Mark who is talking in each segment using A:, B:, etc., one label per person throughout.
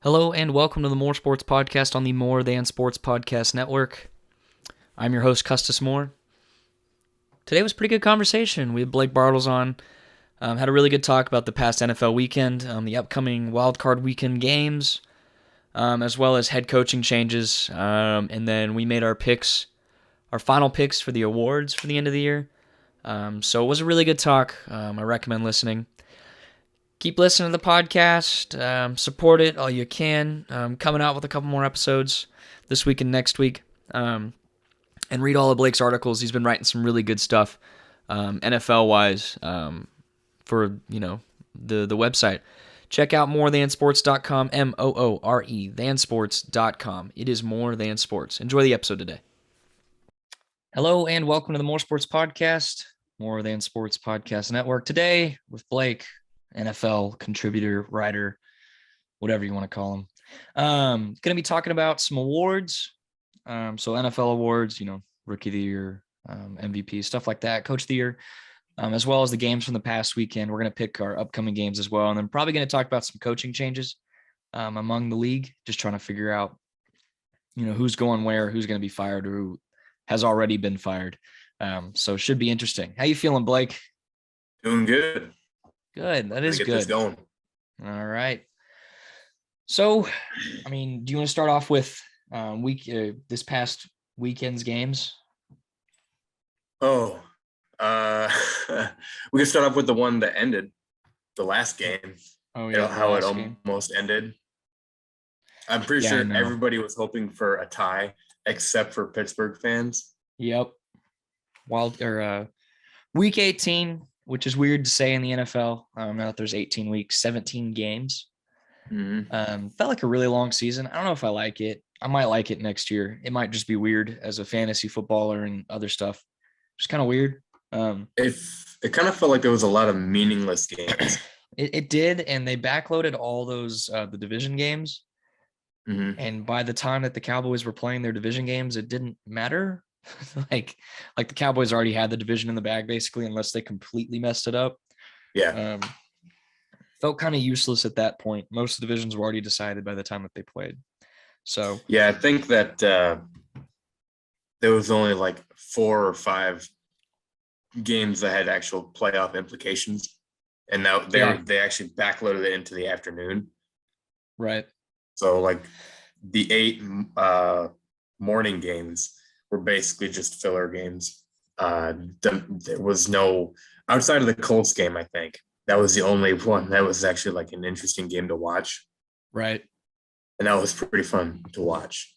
A: Hello and welcome to the More Sports Podcast on the More Than Sports Podcast Network. I'm your host, Custis Moore. Today was a pretty good conversation. We had Blake Bartles on, had a really good talk about the past NFL weekend, the upcoming Wildcard weekend games, as well as head coaching changes, and then we made our picks, our final picks for the awards for the end of the year. So it was a really good talk. I recommend listening. Keep listening to the podcast. Support it all you can. Coming out with a couple more episodes this week and next week. And read all of Blake's articles. He's been writing some really good stuff, NFL-wise, for the website. Check out morethansports.com, M-O-O-R-E, thansports.com. It is More Than Sports. Enjoy the episode today. Hello and welcome to the More Sports Podcast, More Than Sports Podcast Network. Today with Blake, NFL contributor, writer, whatever you want to call him. Going to be talking about some awards. So NFL awards, Rookie of the Year, MVP, stuff like that, Coach of the Year, as well as the games from the past weekend. We're going to pick our upcoming games as well. And then probably going to talk about some coaching changes among the league, just trying to figure out, who's going where, who's going to be fired, or who has already been fired. So it should be interesting. How you feeling, Blake?
B: Doing good.
A: Good. That is
B: get
A: good.
B: This going.
A: All right. So, do you want to start off with this past weekend's games?
B: Oh, we can start off with the one that ended, the last game.
A: Oh yeah,
B: how it almost ended. I'm pretty sure everybody was hoping for a tie, except for Pittsburgh fans.
A: Yep. Week 18. Which is weird to say in the NFL. Now that there's 18 weeks, 17 games.
B: Mm-hmm.
A: Felt like a really long season. I don't know if I like it. I might like it next year. It might just be weird as a fantasy footballer and other stuff. Just kind of weird.
B: It kind of felt like there was a lot of meaningless games.
A: It did, and they backloaded all those the division games.
B: Mm-hmm.
A: And by the time that the Cowboys were playing their division games, it didn't matter. like the Cowboys already had the division in the bag basically, unless they completely messed it up.
B: Yeah.
A: Felt kind of useless at that point. Most of the divisions were already decided by the time that they played. So
B: yeah, I think that there was only like 4 or 5 games that had actual playoff implications, and now they actually backloaded it into the afternoon.
A: Right.
B: So like the 8 morning games were basically just filler games. There was no, outside of the Colts game, I think that was the only one that was actually like an interesting game to watch.
A: Right.
B: And that was pretty fun to watch.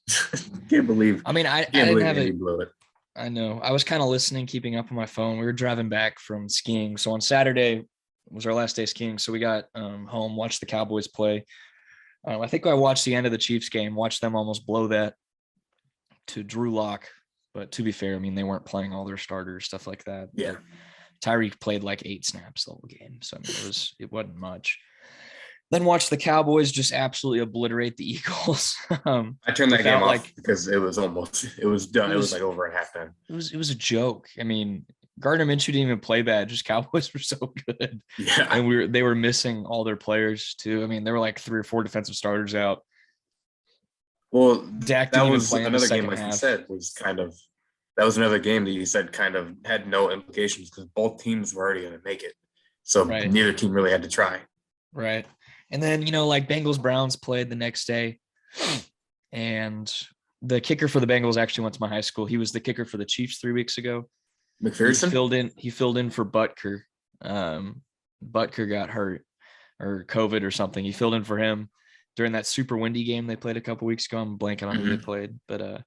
B: Can't believe.
A: I didn't have it.
B: Blew it.
A: I know. I was kind of listening, keeping up on my phone. We were driving back from skiing. So on Saturday was our last day skiing. So we got home, watched the Cowboys play. I think I watched the end of the Chiefs game, watched them almost blow that to Drew Lock. But to be fair, they weren't playing all their starters, stuff like that.
B: Yeah.
A: But Tyreek played like 8 snaps the whole game. So it wasn't much. Then watched the Cowboys just absolutely obliterate the Eagles.
B: I turned that game off because it was done. It was like over at halftime.
A: It was a joke. Gardner Minshew didn't even play bad. Just Cowboys were so good.
B: Yeah.
A: And they were missing all their players too. There were like 3 or 4 defensive starters out.
B: Well,
A: Dak
B: that was another game, like you said, that was another game that you said kind of had no implications because both teams were already going to make it. So Neither team really had to try.
A: Right. And then, like Bengals Browns played the next day, and the kicker for the Bengals actually went to my high school. He was the kicker for the Chiefs 3 weeks ago.
B: McPherson?
A: He filled in for Butker. Butker got hurt or COVID or something. He filled in for him during that super windy game they played a couple weeks ago. I'm blanking on who they played, but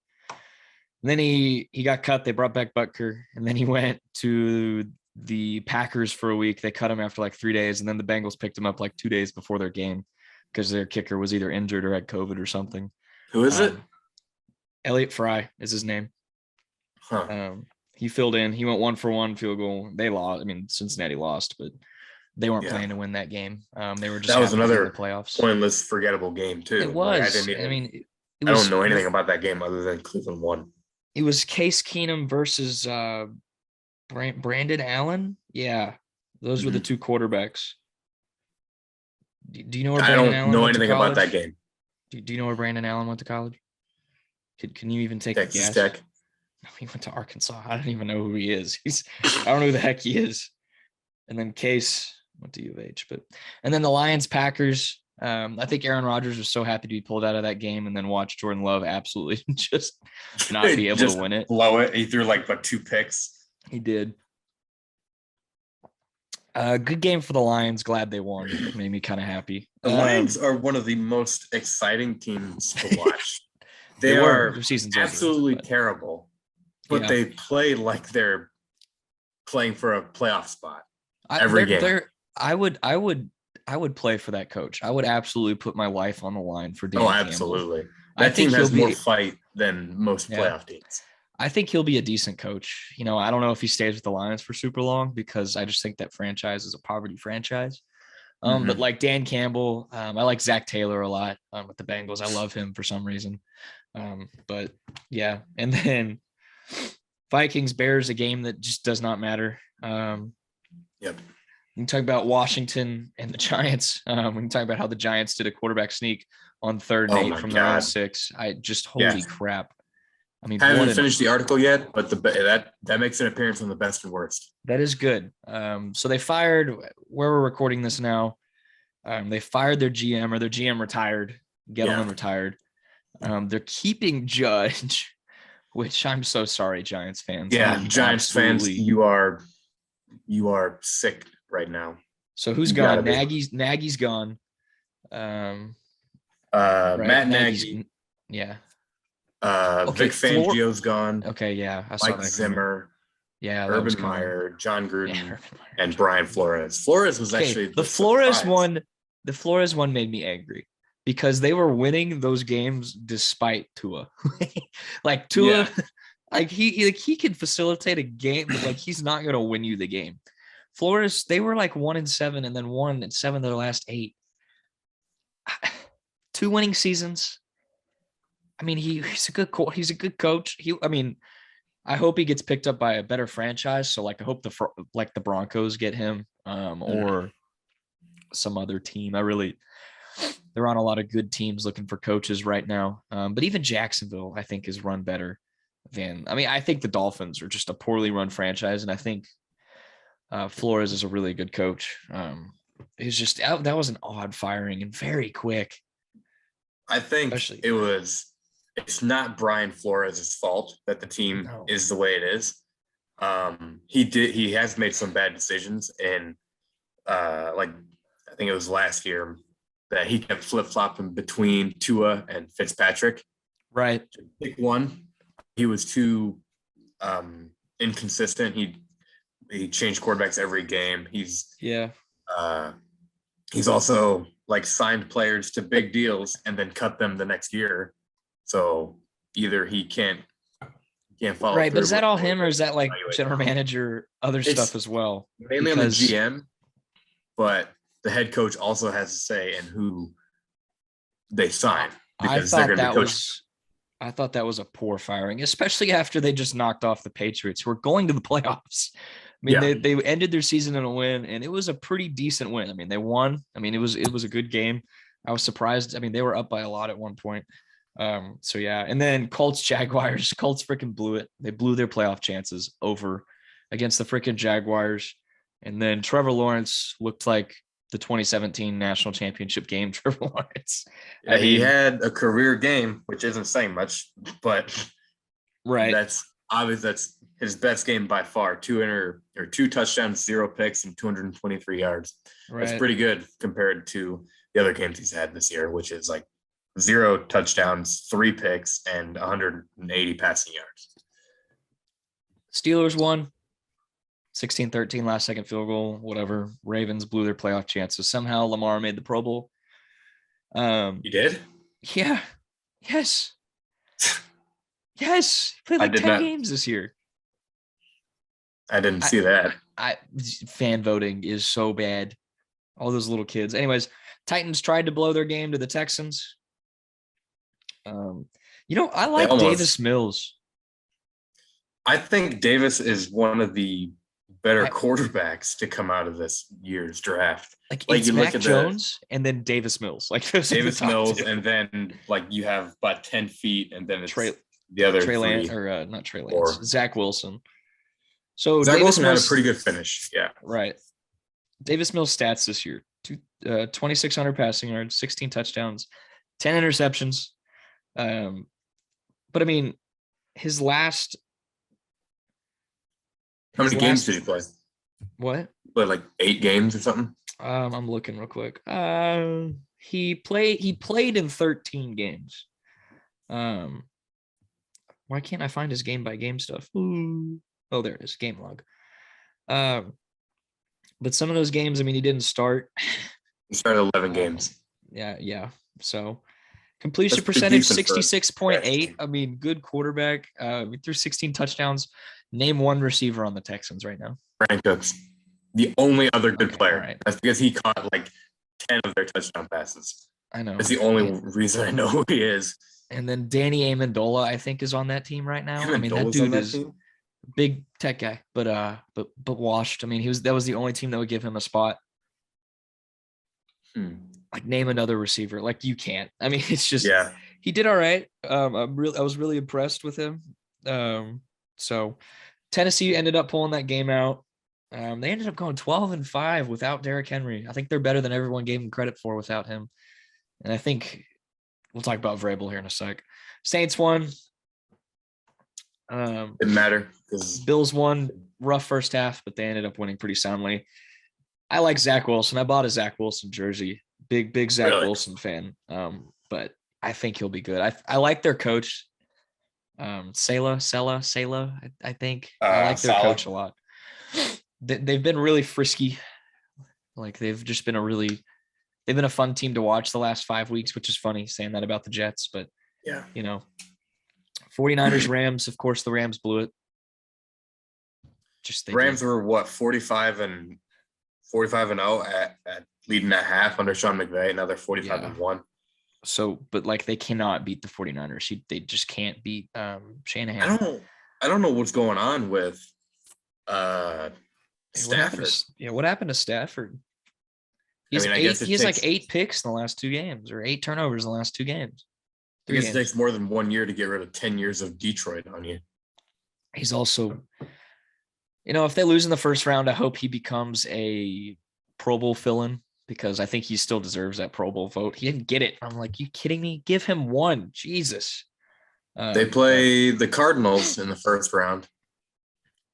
A: then he got cut. They brought back Butker, and then he went to the Packers for a week. They cut him after like 3 days, and then the Bengals picked him up like 2 days before their game because their kicker was either injured or had COVID or something.
B: Who is it?
A: Elliott Fry is his name.
B: Huh.
A: He filled in. He went 1-for-1 field goal. They lost. Cincinnati lost, but they weren't planning to win that game. They were just
B: that was another
A: in the playoffs.
B: Pointless, forgettable game too.
A: It was.
B: I don't know anything about that game other than Cleveland won.
A: It was Case Keenum versus Brandon Allen. Yeah, those were the 2 quarterbacks. Do you know where Brandon Allen
B: I don't know anything about that game.
A: Do you know where Brandon Allen went to college? Can you even take a
B: Texas
A: guess?
B: Tech.
A: No, he went to Arkansas. I don't even know who he is. I don't know who the heck he is. And then Case went to U of H. And then the Lions Packers. I think Aaron Rodgers was so happy to be pulled out of that game, and then watch Jordan Love absolutely just not be able
B: Just
A: to win it.
B: Blow it. He threw like 2 picks.
A: He did. Good game for the Lions. Glad they won. It made me kind of happy.
B: The Lions are one of the most exciting teams to watch. They are absolutely terrible, but they play like they're playing for a playoff spot every game.
A: I would play for that coach. I would absolutely put my life on the line for Dan Campbell.
B: Absolutely. That team has more fight than most playoff teams.
A: I think he'll be a decent coach. You know, I don't know if he stays with the Lions for super long, because I just think that franchise is a poverty franchise. But like Dan Campbell, I like Zach Taylor a lot with the Bengals. I love him for some reason. But yeah, and then Vikings Bears, a game that just does not matter.
B: Yep.
A: You can talk about Washington and the Giants. We can talk about how the Giants did a quarterback sneak on 3rd and 8 from their own 6. I just holy crap. I mean,
B: I haven't finished the article yet, but that makes an appearance on the best and worst.
A: That is good. So they fired, where we're recording this now, they fired their GM, or their GM retired. Gettleman retired. They're keeping Judge, which I'm so sorry, Giants fans.
B: Yeah, Giants fans, you are sick right now.
A: So who's gone? Nagy's gone.
B: Matt Nagy.
A: Yeah.
B: Vic Fangio's gone.
A: Okay, yeah.
B: I saw Mike Zimmer.
A: Yeah.
B: Urban Meyer, John Gruden, and Brian Flores. Flores was actually
A: the Flores one. The Flores one made me angry, because they were winning those games despite Tua. Like Tua, like he can facilitate a game, but like he's not gonna win you the game. Flores, they were like 1-7 and then 1-7 of their last 8. 2 winning seasons. I mean, he's a good coach. I hope he gets picked up by a better franchise. So like, I hope the Broncos get him, or some other team. They're on a lot of good teams looking for coaches right now. But even Jacksonville, I think, is run better than. I think the Dolphins are just a poorly run franchise, and I think Flores is a really good coach. It's just that was an odd firing and very quick.
B: I think it's not Brian Flores' fault that the team is the way it is. He has made some bad decisions, and like I think it was last year that he kept flip-flopping between Tua and Fitzpatrick.
A: Right.
B: Pick one. He was too inconsistent. He changed quarterbacks every game. He's also like signed players to big deals and then cut them the next year. So either he can't follow
A: right, but is that all him, or is that like general manager, other stuff as well?
B: Mainly on the GM, but the head coach also has a say in who they sign, because they're going to be coached.
A: I thought that was a poor firing, especially after they just knocked off the Patriots, who are going to the playoffs. They ended their season in a win, and it was a pretty decent win. They won. It was a good game. I was surprised. They were up by a lot at one point. So yeah, and then Colts Jaguars. Colts freaking blew it. They blew their playoff chances over against the freaking Jaguars. And then Trevor Lawrence looked like the 2017 national championship game. Trevor Lawrence.
B: He had a career game, which isn't saying much, but
A: right.
B: That's obvious. That's his best game by far. 2 touchdowns, 0 picks, and 223 yards. Right. That's pretty good compared to the other games he's had this year, which is like 0 touchdowns, 3 picks, and 180 passing yards.
A: Steelers won 16-13, last second field goal, whatever. Ravens blew their playoff chances. Somehow Lamar made the Pro Bowl.
B: He did?
A: Yeah. Yes. Yes. He played like 10 games this year.
B: I didn't see that.
A: Fan voting is so bad. All those little kids. Anyways, Titans tried to blow their game to the Texans. I like Davis Mills.
B: I think Davis is one of the better quarterbacks to come out of this year's draft.
A: Like it's you Mac Jones and then Davis Mills. Like
B: Davis Mills, and then like you have about 10 feet, and then it's the other
A: Trey
B: three.
A: Lance, or not Trey Lance, Zach Wilson. So
B: Zach
A: Davis
B: Wilson
A: Mills
B: had a pretty good finish. Yeah.
A: Right. Davis Mills stats this year: 2,600 passing yards, 16 touchdowns, 10 interceptions. But I mean, his last.
B: How many games did he play?
A: What?
B: Played like 8 games or something.
A: I'm looking real quick. He played in 13 games. Why can't I find his game by game stuff? Ooh. Oh, there it is. Game log. But some of those games, I mean, he didn't start.
B: He started 11 games.
A: Yeah. So completion percentage 66.8. I mean, good quarterback. We threw 16 touchdowns. Name one receiver on the Texans right now.
B: Brandon Cooks, the only other good player.
A: Right.
B: That's because he caught like 10 of their touchdown passes.
A: I know.
B: That's the only reason I know who he is.
A: And then Danny Amendola, I think, is on that team right now. I mean, that dude is big tech guy, but washed. I mean, that was the only team that would give him a spot. Like, name another receiver. Like, you can't. I mean, it's just he did all right. I was really impressed with him. So Tennessee ended up pulling that game out. They ended up going 12-5 without Derrick Henry. I think they're better than everyone gave him credit for without him. And I think we'll talk about Vrabel here in a sec. Saints won.
B: Didn't matter because
A: Bills won. Rough first half, but they ended up winning pretty soundly. I like Zach Wilson. I bought a Zach Wilson jersey. Big Zach Wilson fan. But I think he'll be good. I like their coach. Sala, I think. I like their coach a lot. They've been really frisky. Like, they've been a fun team to watch the last 5 weeks, which is funny saying that about the Jets, but 49ers, Rams, of course the Rams blew it.
B: Rams were what, 45-0 at leading at half under Sean McVay. Now they're 45-1.
A: So, but like, they cannot beat the 49ers. They just can't beat Shanahan.
B: I don't know what's going on with Stafford.
A: What happened to Stafford? He has like 8 picks in the last 2 games, or 8 turnovers in the last 2 games.
B: I guess it takes more than 1 year to get rid of 10 years of Detroit on you.
A: He's also, if they lose in the first round, I hope he becomes a Pro Bowl fill-in, because I think he still deserves that Pro Bowl vote. He didn't get it. I'm like, you kidding me? Give him one. Jesus.
B: They play the Cardinals in the first round.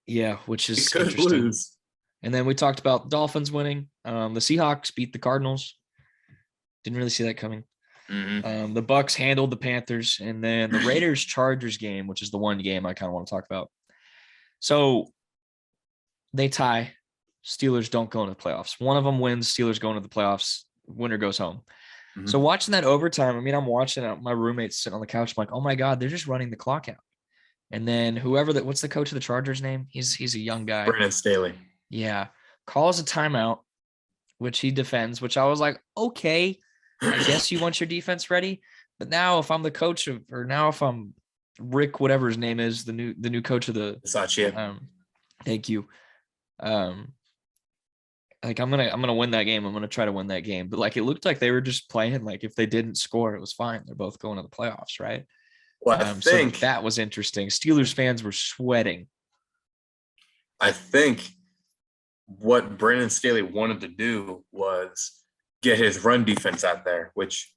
A: Yeah, which is interesting. Lose. And then we talked about Dolphins winning. The Seahawks beat the Cardinals. Didn't really see that coming.
B: Mm-hmm.
A: The Bucs handled the Panthers, and then the Raiders-Chargers game, which is the one game I kind of want to talk about. So they tie. Steelers don't go into the playoffs. One of them wins. Steelers go into the playoffs. Winner goes home. Mm-hmm. So watching that overtime, I mean, I'm watching it. My roommate's sitting on the couch. I'm like, oh my God, they're just running the clock out. And then what's the coach of the Chargers name? He's a young guy.
B: Brandon Staley.
A: Yeah. Calls a timeout, which he defends, which I was like, okay, I guess you want your defense ready. But now if I'm the coach if I'm Rick, whatever his name is, the new coach of the
B: Versace.
A: Thank you. Like, I'm gonna win that game. I'm gonna try to win that game. But like, it looked like they were just playing, like, if they didn't score, it was fine. They're both going to the playoffs, right?
B: Well, I think
A: so that was interesting. Steelers fans were sweating.
B: I think what Brandon Staley wanted to do was get his run defense out there, which,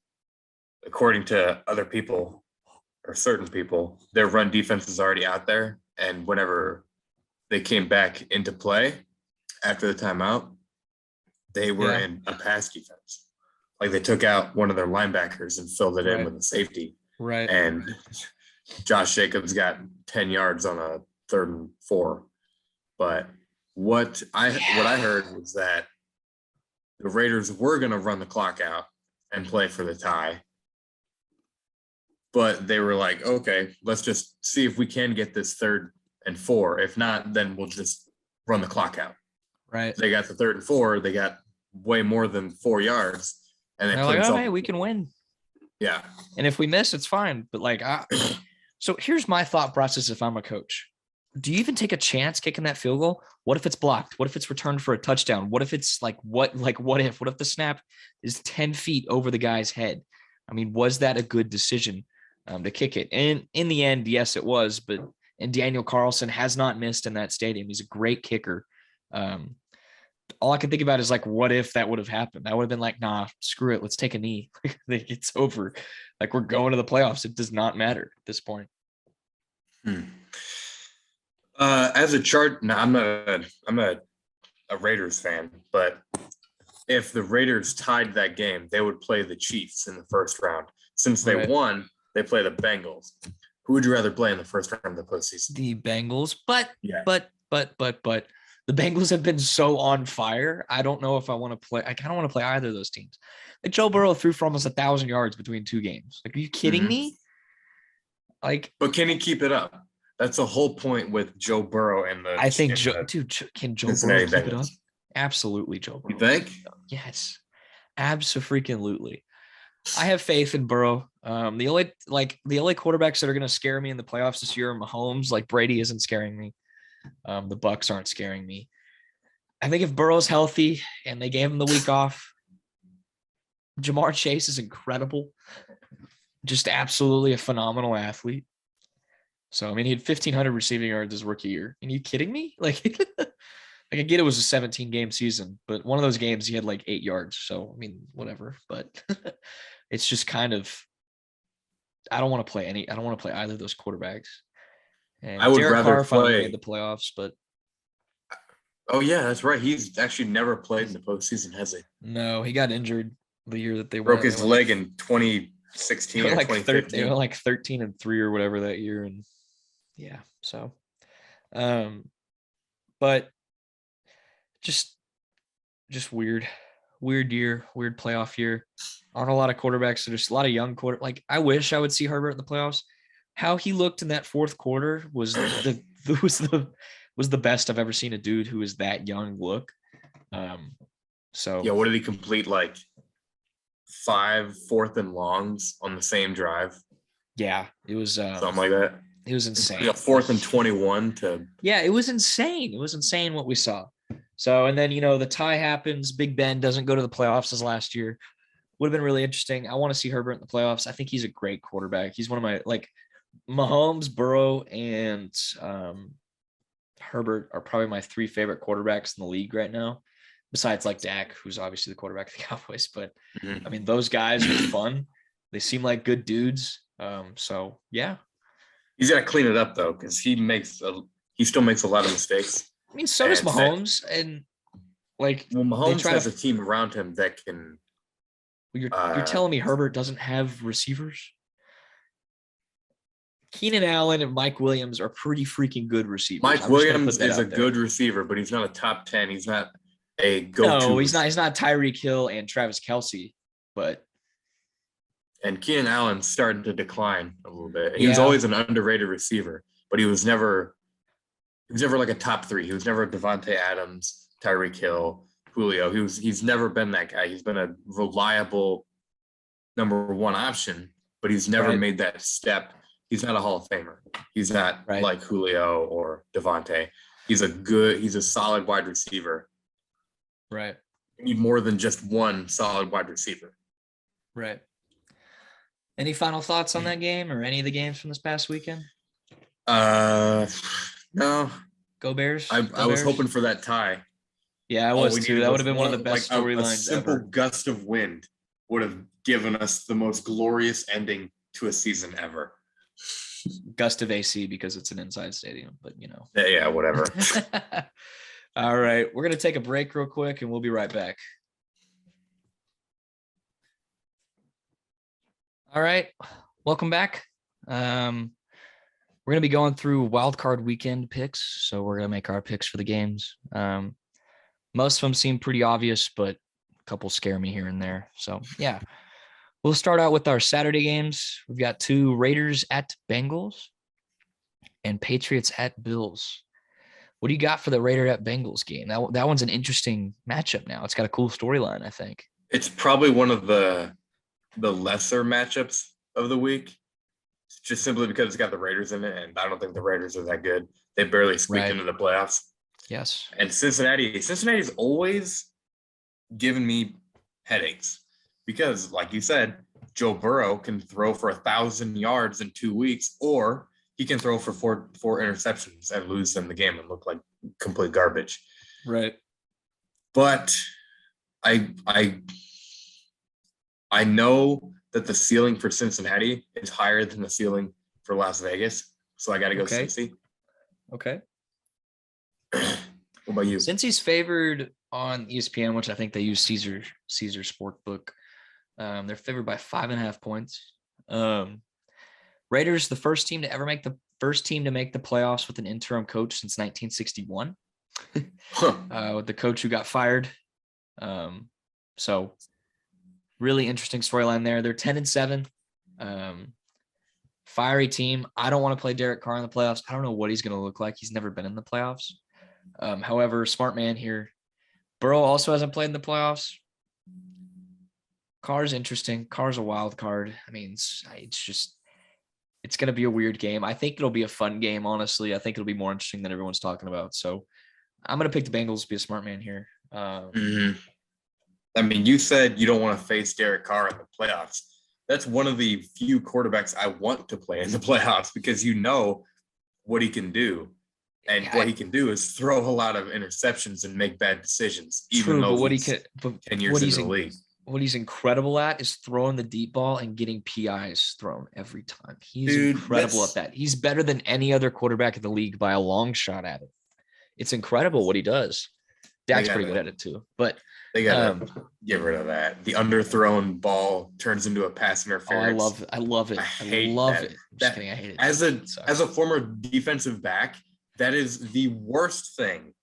B: according to other people or certain people, their run defense is already out there. And whenever they came back into play after the timeout, they were in a pass defense. Like, they took out one of their linebackers and filled it in with a safety.
A: Right.
B: And Josh Jacobs got 10 yards on a 3rd and 4. But what I heard was that the Raiders were going to run the clock out and play for the tie. But they were like, okay, let's just see if we can get this 3rd and 4. If not, then we'll just run the clock out.
A: Right.
B: They got the 3rd and 4. They got way more than 4 yards. And
A: they're like, hey, we can win.
B: Yeah.
A: And if we miss, it's fine. But like, so here's my thought process if I'm a coach. do you even take a chance kicking that field goal? What if it's blocked? What if it's returned for a touchdown? What if it's what if the snap is 10 feet over the guy's head? I mean, was that a good decision to kick it? And in the end, yes, it was. And Daniel Carlson has not missed in that stadium. He's a great kicker. All I can think about is what if that would have happened? I would have been like, nah, screw it. Let's take a knee. It's over. We're going to the playoffs. It does not matter at this point.
B: As a chart, no, I'm not a Raiders fan, but if the Raiders tied that game, they would play the Chiefs in the first round. Since they won, they play the Bengals. Who would you rather play in the first round of the postseason?
A: The Bengals, but the Bengals have been so on fire. I don't know if I want to play. I kind of want to play either of those teams. Joe Burrow threw for almost 1,000 yards between two games. Are you kidding me?
B: But can he keep it up? That's the whole point with Joe Burrow and the.
A: I think can Joe Burrow keep it up? Absolutely, Joe Burrow.
B: You think?
A: Yes, absolutely. I have faith in Burrow. The only quarterbacks that are going to scare me in the playoffs this year are Mahomes. Brady isn't scaring me. The Bucs aren't scaring me. I think if Burrow's healthy and they gave him the week off, Jamar Chase is incredible. Just absolutely a phenomenal athlete. So, I mean, he had 1,500 receiving yards his rookie year. Are you kidding me? I get it was a 17-game season, but one of those games he had 8 yards. So, I mean, whatever. But it's just kind of I don't want to play either of those quarterbacks. And
B: I would
A: Derek
B: rather
A: Carr finally
B: play
A: made the playoffs, but
B: oh yeah, that's right. He's actually never played in the postseason, has he?
A: No, he got injured the year that they
B: broke his leg in 2016 or 2015.
A: They were 13-3 or whatever that year, and yeah, so but just weird year, weird playoff year. Aren't a lot of quarterbacks, so there's a lot of young I wish I would see Herbert in the playoffs. How he looked in that fourth quarter was the best I've ever seen a dude who is that young look. So
B: yeah, what did he complete 5 4th and longs on the same drive?
A: Yeah, it was
B: something like that.
A: It was insane.
B: 4th and 21 to.
A: Yeah, it was insane. It was insane what we saw. So, and then the tie happens. Big Ben doesn't go to the playoffs as last year. Would have been really interesting. I want to see Herbert in the playoffs. I think he's a great quarterback. He's one of my Mahomes, Burrow, and Herbert are probably my 3 favorite quarterbacks in the league right now, besides Dak, who's obviously the quarterback of the Cowboys. But I mean, those guys are fun. They seem like good dudes. So yeah,
B: he's got to clean it up though, because he still makes a lot of mistakes.
A: I mean, so does Mahomes, and
B: Mahomes has a team around him that can.
A: You're telling me Herbert doesn't have receivers? Keenan Allen and Mike Williams are pretty freaking good receivers.
B: Mike Williams is a good receiver, but he's not a top 10. He's not a go-to.
A: No, he's not. He's not Tyreek Hill and Travis Kelce, but.
B: And Keenan Allen's starting to decline a little bit. He was always an underrated receiver, but he was never a top 3. He was never Devontae Adams, Tyreek Hill, Julio. He's never been that guy. He's been a reliable number 1 option, but he's never made that step. He's not a Hall of Famer. He's not like Julio or Devontae. He's a solid wide receiver.
A: Right.
B: You need more than just one solid wide receiver.
A: Right. Any final thoughts on that game or any of the games from this past weekend?
B: No.
A: Go Bears.
B: I was hoping for that tie.
A: Yeah, I was too. That would have been one of the best storylines.
B: A simple gust of wind would have given us the most glorious ending to a season ever.
A: Gust of AC because it's an inside stadium, but
B: Yeah, whatever.
A: All right, we're going to take a break real quick and we'll be right back. All right, welcome back. We're going to be going through Wildcard weekend picks, so we're going to make our picks for the games. Most of them seem pretty obvious, but a couple scare me here and there. So, yeah. We'll start out with our Saturday games. We've got 2 Raiders at Bengals and Patriots at Bills. What do you got for the Raider at Bengals game? That one's an interesting matchup now. It's got a cool storyline, I think.
B: It's probably one of the lesser matchups of the week, just simply because it's got the Raiders in it, and I don't think the Raiders are that good. They barely squeaked
A: Right.
B: into the playoffs.
A: Yes.
B: And Cincinnati's always given me headaches because, like you said, Joe Burrow can throw for 1,000 yards in 2 weeks, or he can throw for four interceptions and lose them the game and look like complete garbage.
A: Right.
B: But I know that the ceiling for Cincinnati is higher than the ceiling for Las Vegas, so I got to go Cincy.
A: Okay.
B: What about you?
A: Cincy's favored on ESPN, which I think they use Caesar Sportbook. They're favored by 5.5 points. Raiders, the first team to make the playoffs with an interim coach since 1961. With the coach who got fired. So really interesting storyline there. They're 10-7. Fiery team. I don't want to play Derek Carr in the playoffs. I don't know what he's going to look like. He's never been in the playoffs. However, smart man here. Burrow also hasn't played in the playoffs. Carr's interesting. Carr's a wild card. I mean, it's going to be a weird game. I think it'll be a fun game, honestly. I think it'll be more interesting than everyone's talking about. So I'm going to pick the Bengals to be a smart man here.
B: I mean, you said you don't want to face Derek Carr in the playoffs. That's one of the few quarterbacks I want to play in the playoffs because you know what he can do. And what he can do is throw a lot of interceptions and make bad decisions. Even though
A: but
B: he's 10 years in the league.
A: What he's incredible at is throwing the deep ball and getting PIs thrown every time. He's incredible at that. He's better than any other quarterback in the league by a long shot at it. It's incredible what he does. Dak's pretty good at it too. But
B: they got to get rid of that. The underthrown ball turns into a pass interference.
A: I love it. I love it. Just kidding. I hate it.
B: As a former defensive back, that is the worst thing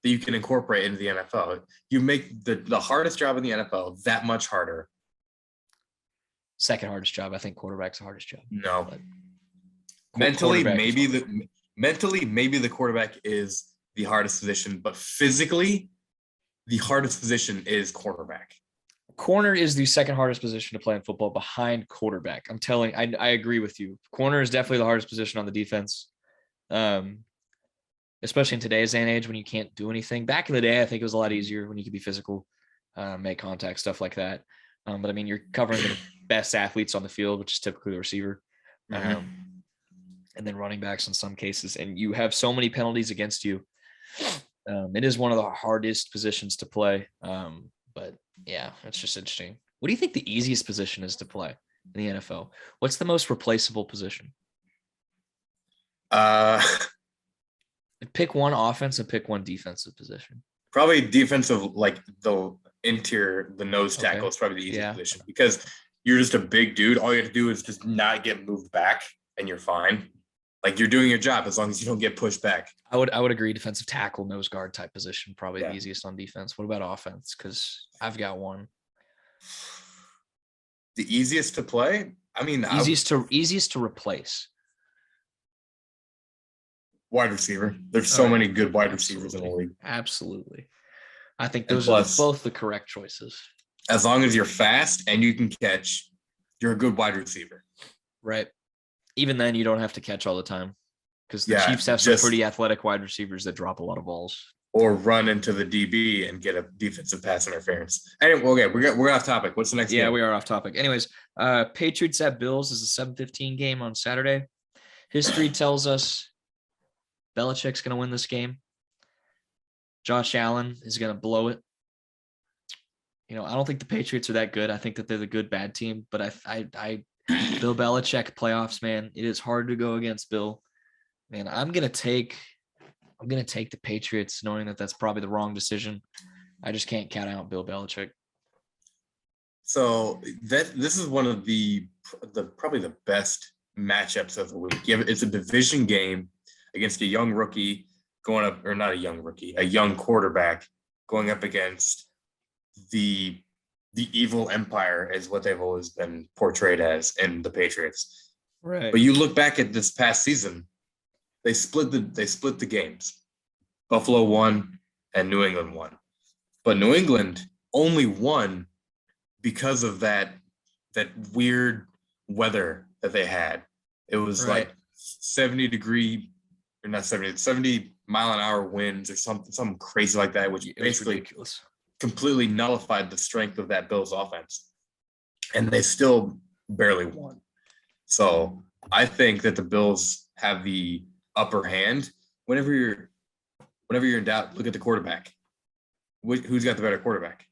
B: that you can incorporate into the NFL. You make the hardest job in the NFL that much harder.
A: Second hardest job. I think quarterback's the hardest job.
B: No. Mentally, maybe the quarterback is the hardest position, but physically, the hardest position is cornerback.
A: Corner is the second hardest position to play in football behind quarterback. I agree with you. Corner is definitely the hardest position on the defense. Especially in today's day and age when you can't do anything. Back in the day, I think it was a lot easier when you could be physical, make contact, stuff like that. But I mean, you're covering the best athletes on the field, which is typically the receiver, and then running backs in some cases. And you have so many penalties against you. It is one of the hardest positions to play. But yeah, it's just interesting. What do you think the easiest position is to play in the NFL? What's the most replaceable position? Pick one offense and pick one defensive position.
B: Probably defensive, like the interior, the nose tackle is probably the easiest position because you're just a big dude. All you have to do is just not get moved back and you're fine. Like you're doing your job as long as you don't get pushed back.
A: I would agree. Defensive tackle, nose guard type position, probably the easiest on defense. What about offense? Because I've got one.
B: The easiest to play? I mean,
A: easiest to replace.
B: Wide receiver. There's so many good wide receivers in the league.
A: Absolutely. I think those are both the correct choices.
B: As long as you're fast and you can catch, you're a good wide receiver.
A: Right. Even then, you don't have to catch all the time because the Chiefs have some pretty athletic wide receivers that drop a lot of balls.
B: Or run into the DB and get a defensive pass interference. Anyway, okay, we're off topic. What's the next game?
A: Yeah, we are off topic. Anyways, Patriots at Bills is a 7:15 game on Saturday. History tells us Belichick's going to win this game. Josh Allen is going to blow it. I don't think the Patriots are that good. I think that they're the good bad team, but I Bill Belichick playoffs, man. It is hard to go against Bill. Man, I'm going to take the Patriots, knowing that that's probably the wrong decision. I just can't count out Bill Belichick.
B: So this is one of the probably the best matchups of the week. It's a division game against a young rookie going up, or not a young rookie, a young quarterback going up against the evil empire is what they've always been portrayed as in the Patriots.
A: Right.
B: But you look back at this past season, they split the games. Buffalo won and New England won. But New England only won because of that weird weather that they had. It was like 70-degree or not 70 mile an hour winds or something crazy like that, which basically
A: ridiculous.
B: Completely nullified the strength of that Bills offense. And they still barely won. So I think that the Bills have the upper hand. Whenever you're in doubt, look at the quarterback. Who's got the better quarterback?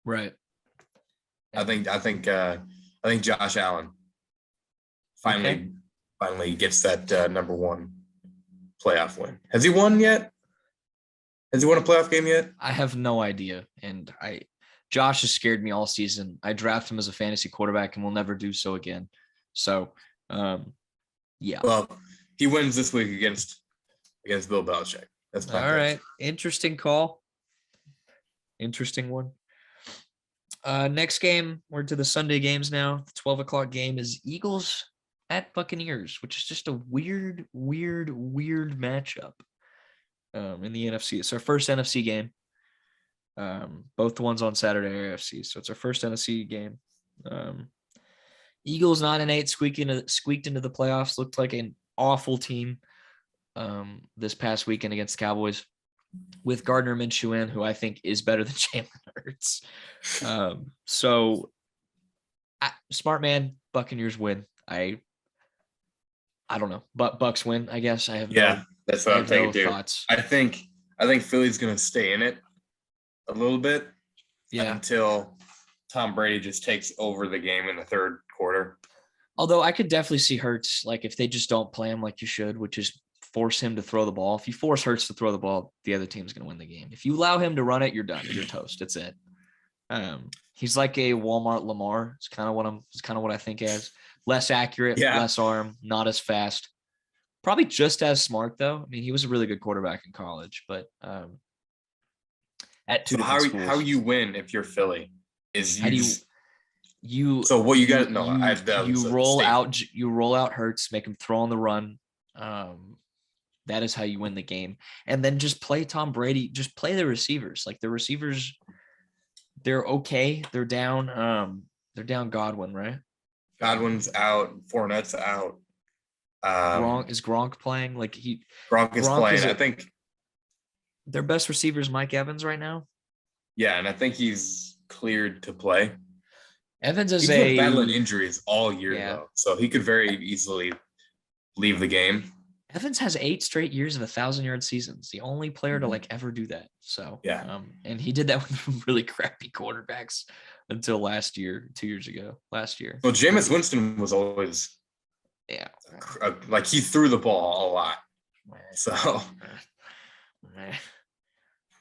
A: Right.
B: I think Josh Allen finally gets that number one playoff win. Has he won yet? Has he won a playoff game yet?
A: I have no idea. And Josh has scared me all season. I draft him as a fantasy quarterback and will never do so again. So, yeah.
B: Well, he wins this week against Bill Belichick. That's
A: all right. Interesting call. Interesting one. Next game, we're to the Sunday games now. The 12 o'clock game is Eagles at Buccaneers, which is just a weird matchup in the NFC. It's our first NFC game. Both the ones on Saturday are AFC, so it's our first NFC game. Eagles 9-8 squeaked into the playoffs. Looked like an awful team this past weekend against the Cowboys with Gardner Minshew in, who I think is better than Jalen Hurts. So smart man, Buccaneers win. I don't know, but Bucks win. I guess I have
B: that's what I'm thinking too.
A: Thoughts.
B: I think Philly's gonna stay in it a little bit, until Tom Brady just takes over the game in the third quarter.
A: Although I could definitely see Hurts, like if they just don't play him like you should, which is force him to throw the ball. If you force Hurts to throw the ball, the other team's going to win the game. If you allow him to run it, you're done. You're toast. That's it. He's like a Walmart Lamar. It's kind of what I think as less accurate, less arm, not as fast. Probably just as smart though. I mean, he was a really good quarterback in college, but at two
B: different
A: schools.
B: How you win if you're Philly is
A: you
B: so what you got? No,
A: you roll out Hurts, make him throw on the run. That is how you win the game. And then just play Tom Brady. Just play the receivers. Like the receivers, they're okay. They're down Godwin, right?
B: Godwin's out. Fournette's out.
A: Is Gronk playing?
B: Gronk is playing. I think
A: their best receiver is Mike Evans right now.
B: Yeah, and I think he's cleared to play.
A: Evans is
B: he's been battling injuries all year though, so he could very easily leave the game.
A: Evans has 8 straight years of 1,000-yard seasons. The only player to ever do that. So and he did that with really crappy quarterbacks until 2 years ago. Last year.
B: Well, Jameis Winston was always he threw the ball a lot. So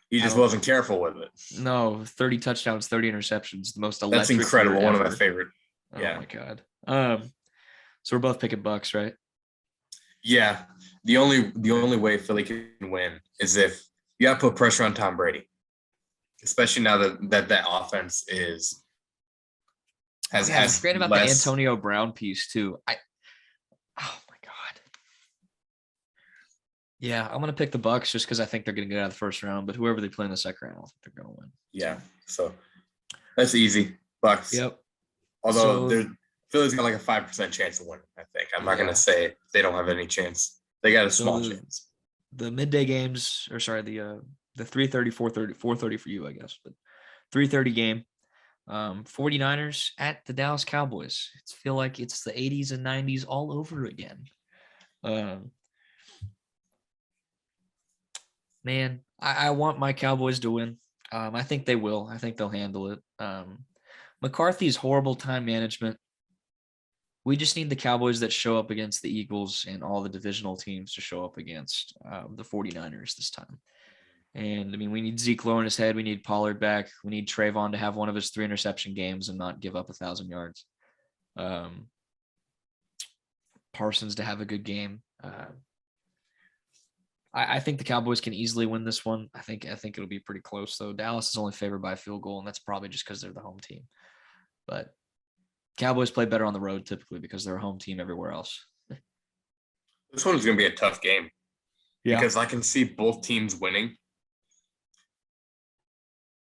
B: he just wasn't careful with it.
A: No, 30 touchdowns, 30 interceptions, the most electric.
B: That's incredible. One of my favorite.
A: Oh my God. So we're both picking Bucks, right?
B: Yeah. The only way Philly can win is if you got to put pressure on Tom Brady, especially now that offense has
A: forgetting about the Antonio Brown piece too. Oh my God. Yeah, I'm gonna pick the Bucks just because I think they're gonna get out of the first round. But whoever they play in the second round, I think they're gonna win.
B: Yeah, so that's easy. Bucks.
A: Yep.
B: Although Philly's got like a 5% chance of winning. I think I'm not gonna say they don't have any chance. They got a small chance.
A: The midday games, or sorry, the 3:30, 4:30 for you, I guess, but 3:30 game. 49ers at the Dallas Cowboys. It's feel like it's the 80s and 90s all over again. Man, I want my Cowboys to win. I think they will. I think they'll handle it. McCarthy's horrible time management. We just need the Cowboys that show up against the Eagles and all the divisional teams to show up against the 49ers this time. And, I mean, we need Zeke low in his head. We need Pollard back. We need Trayvon to have one of his 3 interception games and not give up 1,000 yards. Parsons to have a good game. I think the Cowboys can easily win this one. I think it'll be pretty close, though. Dallas is only favored by a field goal, and that's probably just because they're the home team. But Cowboys play better on the road typically because they're a home team everywhere else.
B: This one is going to be a tough game. Yeah. Because I can see both teams winning.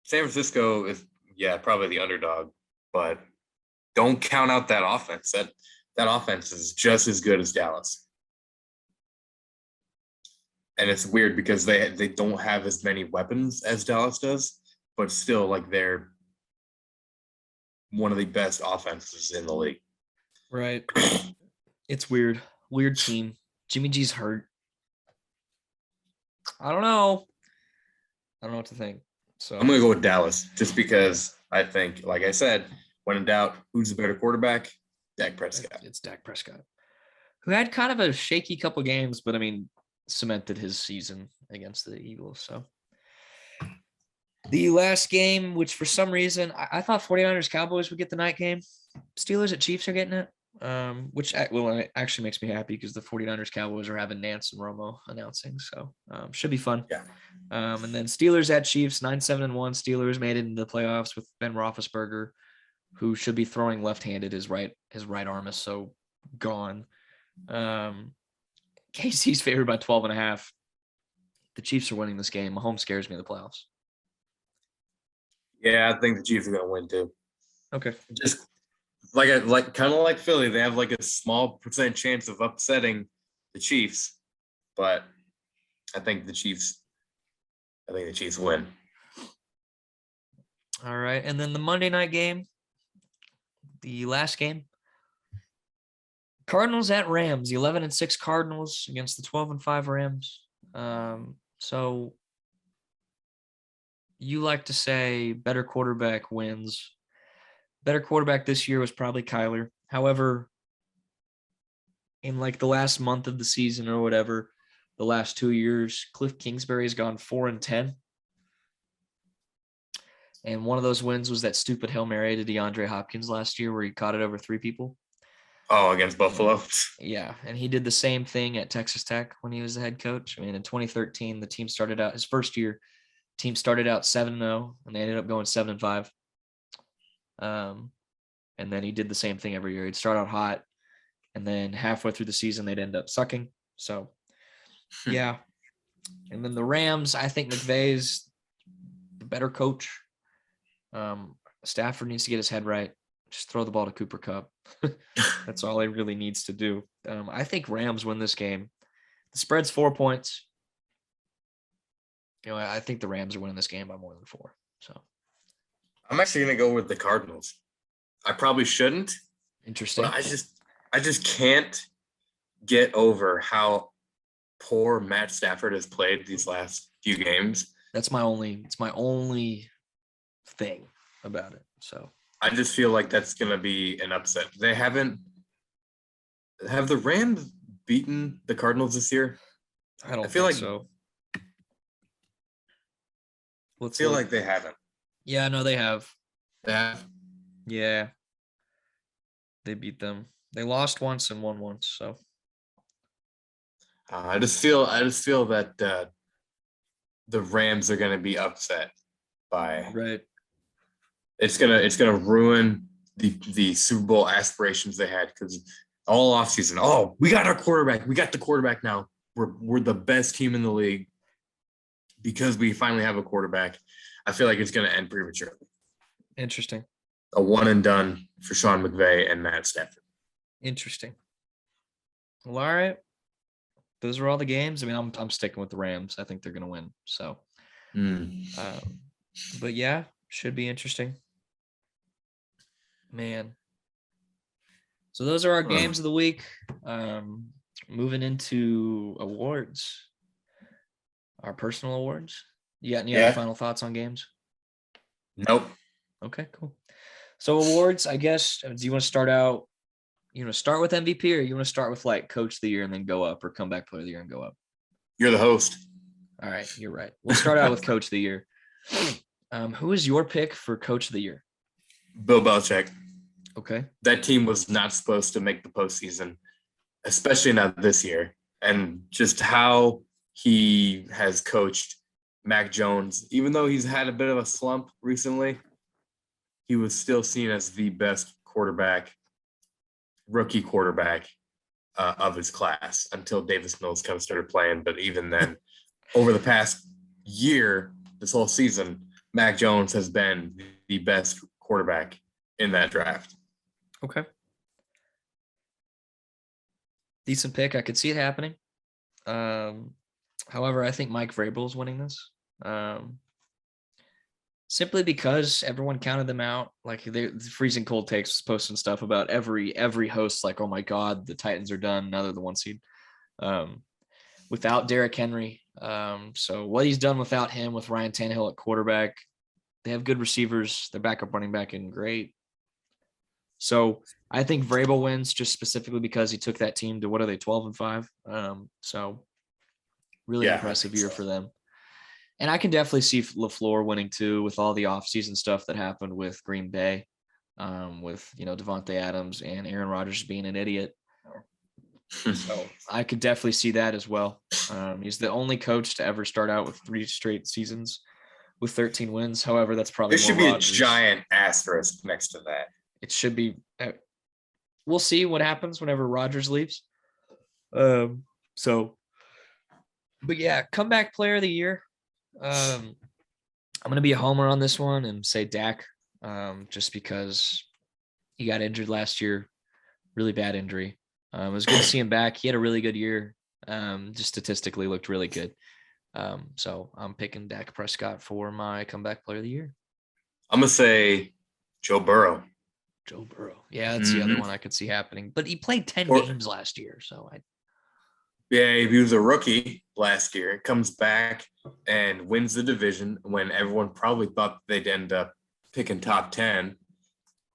B: San Francisco is, probably the underdog, but don't count out that offense. That offense is just as good as Dallas. And it's weird because they don't have as many weapons as Dallas does, but still, like, they're one of the best offenses in the league.
A: Right. It's weird. Weird team. Jimmy G's hurt. I don't know what to think. So
B: I'm going to go with Dallas just because I think, like I said, when in doubt, who's the better quarterback? Dak Prescott.
A: It's Dak Prescott, who had kind of a shaky couple games, but I mean, cemented his season against the Eagles. So the last game, which for some reason I thought 49ers Cowboys would get the night game. Steelers at Chiefs are getting it, which it actually makes me happy because the 49ers Cowboys are having Nance and Romo announcing. So should be fun.
B: Yeah.
A: And then Steelers at Chiefs, 9-7-1. Steelers made it into the playoffs with Ben Roethlisberger, who should be throwing left-handed. His right arm is so gone. KC's favored by 12.5. The Chiefs are winning this game. Mahomes scares me in the playoffs.
B: Yeah, I think the Chiefs are going to win too.
A: Okay.
B: Just kind of like Philly, they have like a small percent chance of upsetting the Chiefs, but I think the Chiefs win.
A: All right, and then the Monday night game, the last game, Cardinals at Rams. The 11-6 Cardinals against the 12-5 Rams. So you like to say better quarterback wins. Better quarterback this year was probably Kyler. However, in like the last month of the season or whatever, the last 2 years, Cliff Kingsbury has gone 4-10. And one of those wins was that stupid Hail Mary to DeAndre Hopkins last year where he caught it over 3 people.
B: Oh, against Buffalo?
A: Yeah, and he did the same thing at Texas Tech when he was the head coach. I mean, in 2013, the team started out, his first year, team started out 7-0, and they ended up going 7-5. And then he did the same thing every year. He'd start out hot, and then halfway through the season, they'd end up sucking. So, yeah. And then the Rams, I think McVay's the better coach. Stafford needs to get his head right. Just throw the ball to Cooper Kupp. That's all he really needs to do. I think Rams win this game. The spread's 4 points. I think the Rams are winning this game by more than 4. So
B: I'm actually going to go with the Cardinals. I probably shouldn't.
A: Interesting.
B: But I just can't get over how poor Matt Stafford has played these last few games.
A: It's my only thing about it. So
B: I just feel like that's going to be an upset. Have the Rams beaten the Cardinals this year?
A: I feel like so.
B: I feel like they haven't.
A: Yeah, no, they have.
B: They have?
A: Yeah. They beat them. They lost once and won once, so.
B: I just feel that the Rams are going to be upset by.
A: Right.
B: It's gonna ruin the Super Bowl aspirations they had because all offseason, we got our quarterback. We got the quarterback now. We're the best team in the league because we finally have a quarterback. I feel like it's gonna end prematurely.
A: Interesting.
B: A one and done for Sean McVay and Matt Stafford.
A: Interesting. Well, all right. Those are all the games. I mean, I'm sticking with the Rams. I think they're gonna win. So, but yeah, should be interesting. Man. So those are our games of the week. Moving into awards. Our personal awards. You got any other final thoughts on games?
B: Nope.
A: Okay, cool. So awards, I guess, do you want to start out? You want to start with MVP or you want to start with like coach of the year and then go up or comeback player of the year and go up?
B: You're the host.
A: All right, you're right. We'll start out with coach of the year. Who is your pick for coach of the year?
B: Bill Belichick.
A: Okay.
B: That team was not supposed to make the postseason, especially not this year. And just how he has coached Mac Jones, even though he's had a bit of a slump recently, he was still seen as the best rookie quarterback of his class until Davis Mills kind of started playing. But even then, over the past year, this whole season, Mac Jones has been the best quarterback in that draft.
A: Okay. Decent pick. I could see it happening. However, I think Mike Vrabel is winning this. Simply because everyone counted them out. Like the freezing cold takes was posting stuff about every host, like, oh my God, the Titans are done. Now they're the 1 seed. Without Derrick Henry. So what he's done without him, with Ryan Tannehill at quarterback, they have good receivers. Their backup running back isn't great. So I think Vrabel wins just specifically because he took that team to, what are they, 12-5? So really impressive year for them. And I can definitely see LaFleur winning too, with all the offseason stuff that happened with Green Bay, with, Devontae Adams and Aaron Rodgers being an idiot. So I could definitely see that as well. He's the only coach to ever start out with 3 straight seasons with 13 wins. However, that's probably
B: there should
A: more
B: be
A: Rodgers.
B: A giant asterisk next to that.
A: It should be. We'll see what happens whenever Rodgers leaves. But yeah, comeback player of the year. I'm going to be a homer on this one and say Dak, just because he got injured last year, really bad injury. It was good to see him back. He had a really good year. Just statistically looked really good. So I'm picking Dak Prescott for my comeback player of the year.
B: I'm going to say Joe Burrow.
A: Joe Burrow. Yeah, that's the other one I could see happening. But he played 10 games last year, so
B: Yeah, he was a rookie last year, comes back and wins the division when everyone probably thought they'd end up picking top 10.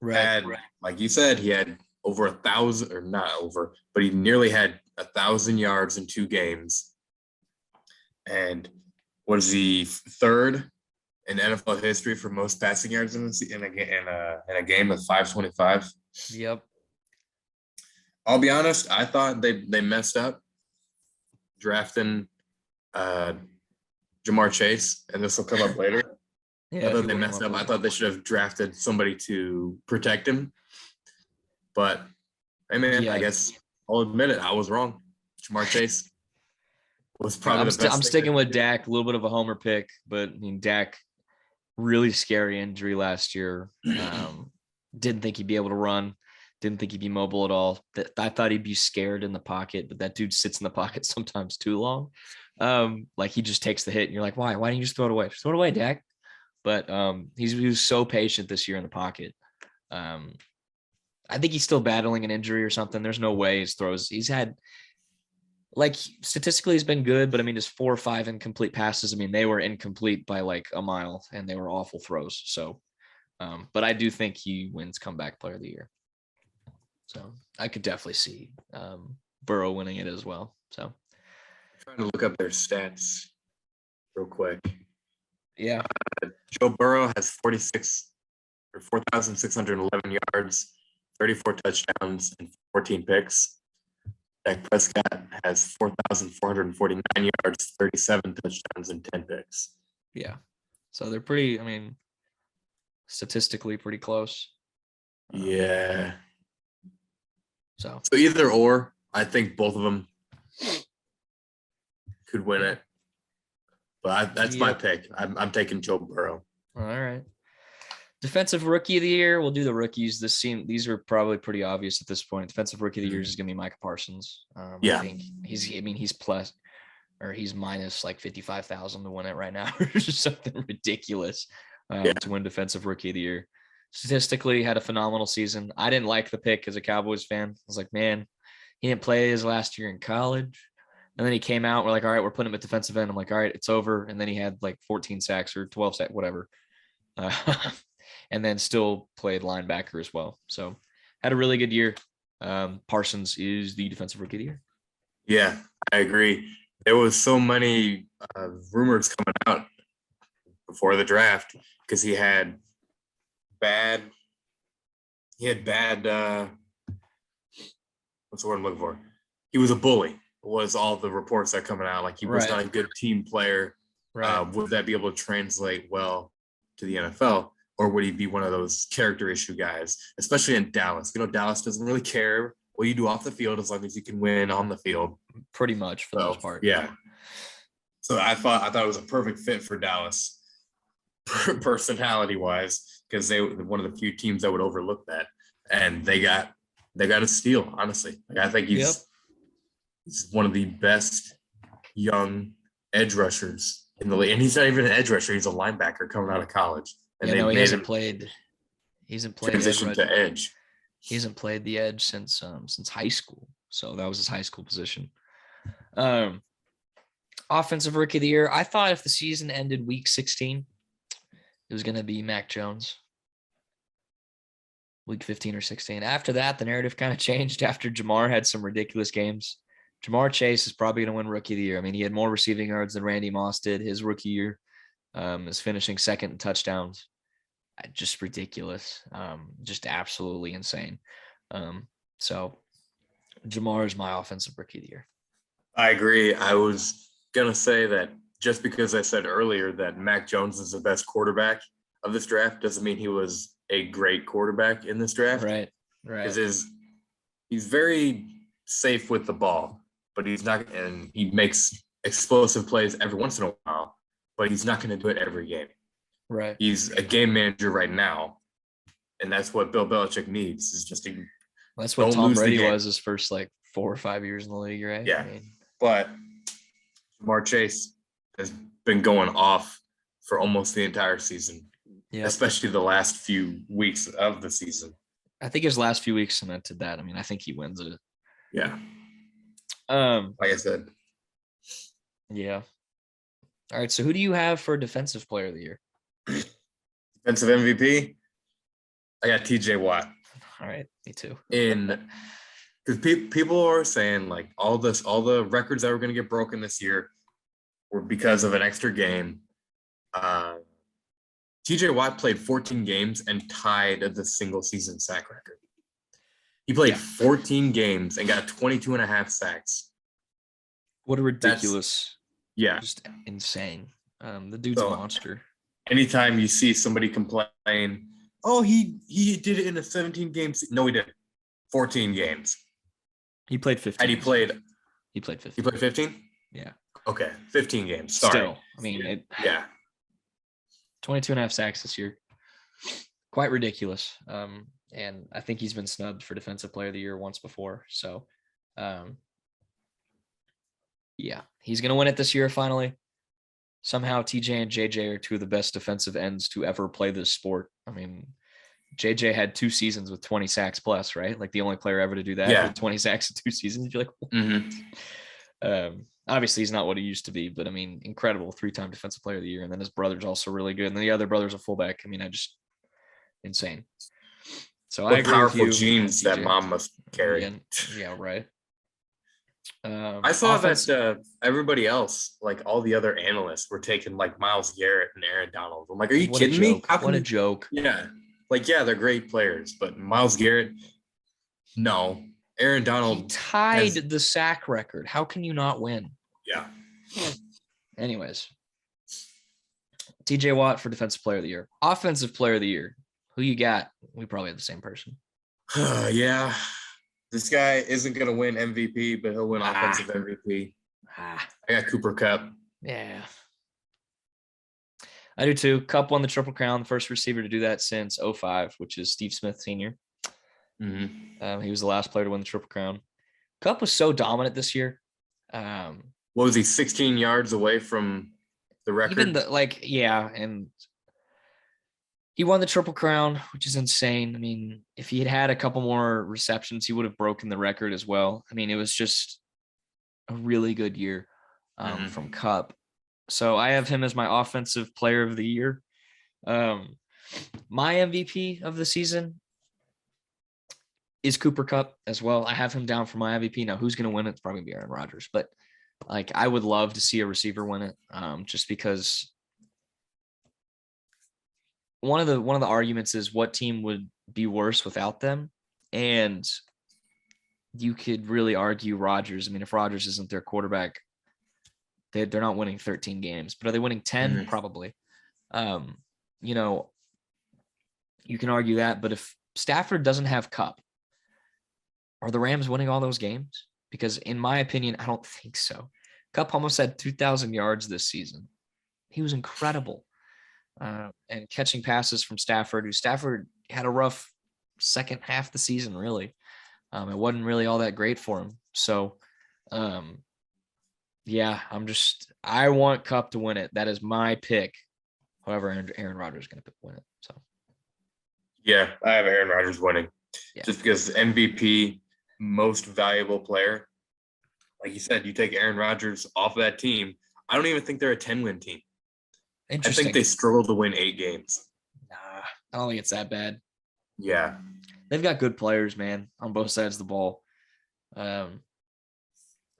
B: Right. Like you said, he had over 1,000, or not over, but he nearly had 1,000 yards in 2 games. And was he third in NFL history for most passing yards in a game with 525?
A: Yep.
B: I'll be honest, I thought they messed up drafting Jamar Chase, and this will come up later. Yeah, I thought they messed up. I thought they should have drafted somebody to protect him. But, hey, man, I guess I'll admit it. I was wrong. Jamar Chase was probably the best.
A: I'm sticking with Dak, a little bit of a homer pick, but, I mean, Dak, really scary injury last year. Didn't think he'd be able to run. Didn't think he'd be mobile at all. I thought he'd be scared in the pocket, but that dude sits in the pocket sometimes too long. Like he just takes the hit and you're like, why? Why don't you just throw it away? Just throw it away, Dak. But he was so patient this year in the pocket. I think he's still battling an injury or something. There's no way he's had, like, statistically he's been good, but I mean, his 4 or 5 incomplete passes, I mean, they were incomplete by like a mile and they were awful throws. So, but I do think he wins comeback player of the year. So I could definitely see Burrow winning it as well. So
B: I'm trying to look up their stats real quick.
A: Yeah.
B: Joe Burrow has 4,611 yards, 34 touchdowns, and 14 picks. Dak Prescott has 4,449 yards, 37 touchdowns, and 10 picks.
A: Yeah. So they're pretty, I mean, statistically pretty close.
B: Yeah.
A: So
B: either or, I think both of them could win it. But that's my pick. I'm taking Joe Burrow.
A: All right. Defensive Rookie of the Year. We'll do the rookies. These are probably pretty obvious at this point. Defensive Rookie of the Year is going to be Micah Parsons. I think he's plus, or he's minus like 55,000 to win it right now, or just something ridiculous to win Defensive Rookie of the Year. Statistically, had a phenomenal season. I didn't like the pick as a Cowboys fan. I was like, man, he didn't play his last year in college. And then he came out. We're like, all right, we're putting him at defensive end. I'm like, all right, it's over. And then he had like 14 sacks or 12 sacks, whatever. And then still played linebacker as well. So had a really good year. Parsons is the Defensive Rookie of the Year.
B: Yeah, I agree. There was so many rumors coming out before the draft because he had bad what's the word I'm looking for? He was a bully, was all the reports that are coming out. Like he was not a good team player. Right. Would that be able to translate well to the NFL? Or would he be one of those character issue guys, especially in Dallas? You know, Dallas doesn't really care what you do off the field as long as you can win on the field.
A: Pretty much for the most part.
B: Yeah. So I thought it was a perfect fit for Dallas personality wise, because they were one of the few teams that would overlook that. And they got a steal, honestly. Like, I think he's one of the best young edge rushers in the league. And he's not even an edge rusher. He's a linebacker coming out of college. And
A: Yeah,
B: they
A: no, he
B: made
A: hasn't
B: him
A: played. He hasn't played
B: transition to edge.
A: He hasn't played the edge since high school. So that was his high school position. Offensive rookie of the year. I thought if the season ended week 16, it was going to be Mac Jones. Week 15 or 16. After that, the narrative kind of changed after Jamar had some ridiculous games. Jamar Chase is probably going to win rookie of the year. I mean, he had more receiving yards than Randy Moss did his rookie year. Is finishing second in touchdowns. Just ridiculous. Just absolutely insane. So Jamar is my offensive rookie of the year.
B: I agree. I was going to say that just because I said earlier that Mac Jones is the best quarterback of this draft doesn't mean he was a great quarterback in this draft.
A: Right.
B: Because he's very safe with the ball, but he's not, and he makes explosive plays every once in a while, but he's not going to do it every game.
A: Right.
B: He's a game manager right now, and that's what Bill Belichick needs. Is just to
A: that's what Tom Brady was his first 4 or 5 years in the league, right?
B: Yeah. But Jamar Chase has been going off for almost the entire season, especially the last few weeks of the season.
A: I think his last few weeks cemented that. I mean, I think he wins it.
B: Yeah. Like I said.
A: Yeah. All right. So who do you have for defensive player of the year?
B: Defensive MVP? I got TJ Watt.
A: All right. Me too.
B: Because people are saying all the records that were going to get broken this year were because of an extra game. TJ Watt played 14 games and tied the single season sack record. He played 14 games and got 22 and a half sacks.
A: What a ridiculous.
B: Just
A: insane. The dude's a monster.
B: Anytime you see somebody complain, oh, he did it in a 17 games. No, he didn't. 14 games.
A: He played 15.
B: And he played
A: 15.
B: He played 15?
A: Yeah.
B: Okay. 15 games. Sorry.
A: Still, I mean, 22 and a half sacks this year. Quite ridiculous. And I think he's been snubbed for defensive player of the year once before. So, he's going to win it this year finally. Somehow TJ and JJ are two of the best defensive ends to ever play this sport. I mean, JJ had 2 seasons with 20 sacks plus, right? The only player ever to do that.
B: Yeah.
A: With 20 sacks in 2 seasons. You're like, obviously he's not what he used to be, but I mean, incredible 3-time defensive player of the year. And then his brother's also really good. And then the other brother's a fullback. I mean, insane. So I agree
B: powerful
A: with you,
B: genes that mom must carry.
A: Yeah, right.
B: I saw that everybody else, all the other analysts, were taking Myles Garrett and Aaron Donald. I'm like, are you kidding me?
A: What a joke.
B: Yeah. They're great players, but Myles Garrett, no. Aaron Donald.
A: He tied the sack record. How can you not win?
B: Yeah.
A: Anyways. TJ Watt for defensive player of the year. Offensive player of the year. Who you got? We probably have the same person.
B: Yeah. This guy isn't going to win MVP, but he'll win offensive MVP. I got Cooper Kupp.
A: Yeah. I do too. Kupp won the Triple Crown, the first receiver to do that since 2005, which is Steve Smith Sr.
B: Mm-hmm.
A: He was the last player to win the Triple Crown. Kupp was so dominant this year.
B: What was he, 16 yards away from the record?
A: And he won the Triple Crown, which is insane. I mean, if he had had a couple more receptions, he would have broken the record as well. I mean, it was just a really good year from Kupp. So I have him as my offensive player of the year. My MVP of the season is Cooper Kupp as well. I have him down for my MVP. Now, who's going to win it? It's probably going to be Aaron Rodgers. But, I would love to see a receiver win it just because one of the arguments is what team would be worse without them. And you could really argue Rodgers. I mean, if Rodgers isn't their quarterback, they're not winning 13 games, but are they winning 10? Probably. You can argue that, but if Stafford doesn't have Kupp, are the Rams winning all those games? Because in my opinion, I don't think so. Kupp almost had 2,000 yards this season. He was incredible. And catching passes from Stafford, who Stafford had a rough second half of the season, really. It wasn't really all that great for him. So Yeah, I want Kupp to win it. That is my pick. However, Aaron Rodgers is going to win it. So,
B: Yeah, I have Aaron Rodgers winning.
A: yeah.
B: Just because MVP, most valuable player. Like you said, you take Aaron Rodgers off of that team. I don't even think they're a 10-win team. I
A: Interesting.
B: think they struggle to win 8 games.
A: Nah, I don't think it's that bad.
B: Yeah.
A: They've got good players, man, on both sides of the ball.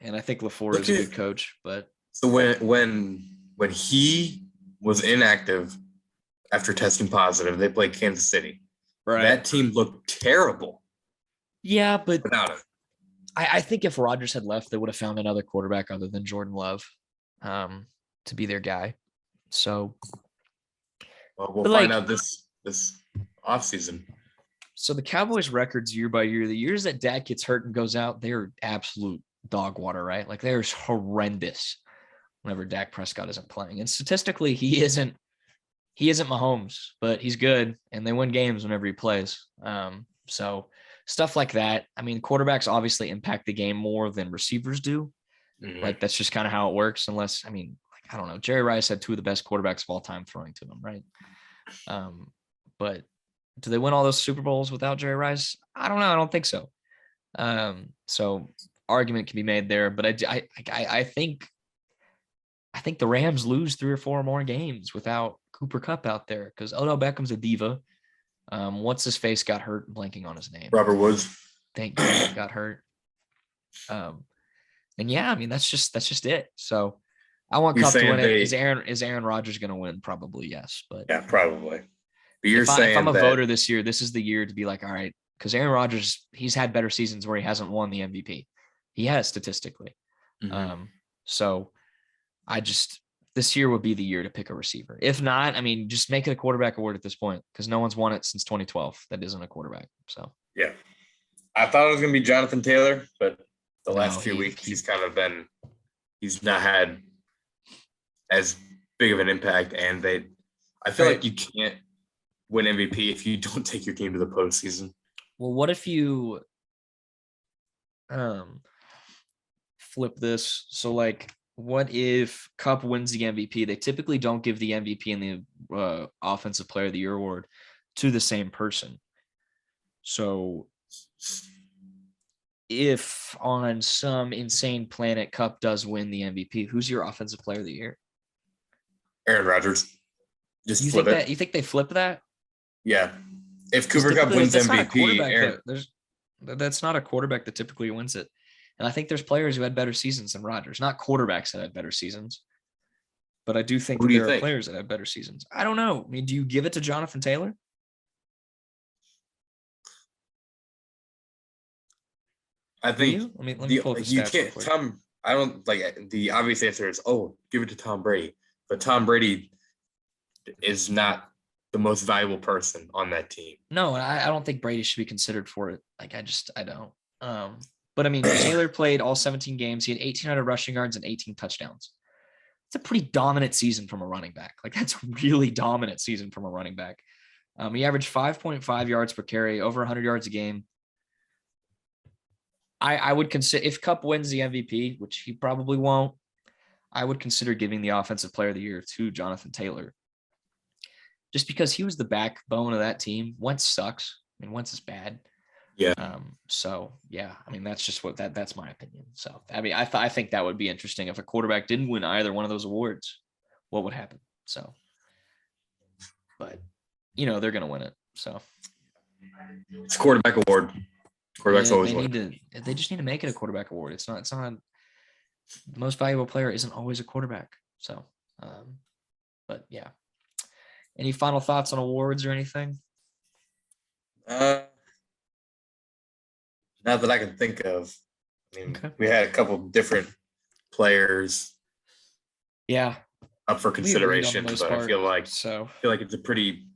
A: And I think LaFleur is a good coach, but
B: so when he was inactive after testing positive, they played Kansas City.
A: right.
B: That team looked terrible.
A: Yeah, but
B: without him.
A: I think if Rodgers had left, they would have found another quarterback other than Jordan Love to be their guy. So
B: We'll find out this offseason.
A: So the Cowboys' records year by year, the years that Dak gets hurt and goes out, they're absolute dog water, right? Like they're horrendous whenever Dak Prescott isn't playing. And statistically, he isn't Mahomes, but he's good and they win games whenever he plays. So stuff like that. I mean, quarterbacks obviously impact the game more than receivers do.
B: Mm-hmm.
A: Like that's just kind of how it works. Unless, I mean, like, I don't know. Jerry Rice had 2 of the best quarterbacks of all time throwing to him, right? But do they win all those Super Bowls without Jerry Rice? I don't know. I don't think so. So argument can be made there, but I think the Rams lose 3 or 4 more games without Cooper Kupp out there because Odell Beckham's a diva. What's his face got hurt, blanking on his name.
B: Robert Woods.
A: Thank God he got hurt. And yeah, I mean that's just it. So I want Kupp to win it. Is Aaron Rodgers going to win? Probably yes, but
B: yeah, probably. But
A: if I'm a voter this year, this is the year to be like, all right, because Aaron Rodgers, he's had better seasons where he hasn't won the MVP. He has statistically.
B: Mm-hmm.
A: So this year would be the year to pick a receiver. If not, I mean, just make it a quarterback award at this point because no one's won it since 2012 that isn't a quarterback. So
B: yeah, I thought it was going to be Jonathan Taylor, but the last few weeks he's not had as big of an impact, and I feel like you can't win MVP if you don't take your team to the postseason.
A: Well, what if you flip this? So, like, what if Kupp wins the MVP? They typically don't give the MVP and the Offensive Player of the Year award to the same person. So, if on some insane planet Kupp does win the MVP, who's your Offensive Player of the Year?
B: Aaron Rodgers. Just
A: you
B: flip
A: think
B: it.
A: That you think they flip that?
B: Yeah. If Cooper Kupp wins MVP,
A: that's not a quarterback that typically wins it. And I think there's players who had better seasons than Rodgers, not quarterbacks that had better seasons. But I do think there are players that have better seasons. I don't know. I mean, do you give it to Jonathan Taylor?
B: I think
A: let me pull up the stats
B: you can't. I don't like the obvious answer is give it to Tom Brady, but Tom Brady is not the most valuable person on that team.
A: No, I don't think Brady should be considered for it. Like I don't. But I mean, Taylor played all 17 games. He had 1,800 rushing yards and 18 touchdowns. It's a pretty dominant season from a running back. Like that's a really dominant season from a running back. He averaged 5.5 yards per carry, over 100 yards a game. I would consider if Kupp wins the MVP, which he probably won't, I would consider giving the Offensive Player of the Year to Jonathan Taylor. Just because he was the backbone of that team. Wentz sucks. I mean, Wentz is bad.
B: Yeah.
A: So yeah, I mean, that's just that's my opinion. So, I mean, I think that would be interesting if a quarterback didn't win either one of those awards, what would happen? So, but they're going to win it. So
B: it's a quarterback award. Quarterbacks always
A: win. They just need to make it a quarterback award. It's not the most valuable player isn't always a quarterback. So, but yeah. Any final thoughts on awards or anything?
B: Not that I can think of. I mean, we had a couple different players.
A: Yeah.
B: Up for consideration, but I feel like it's pretty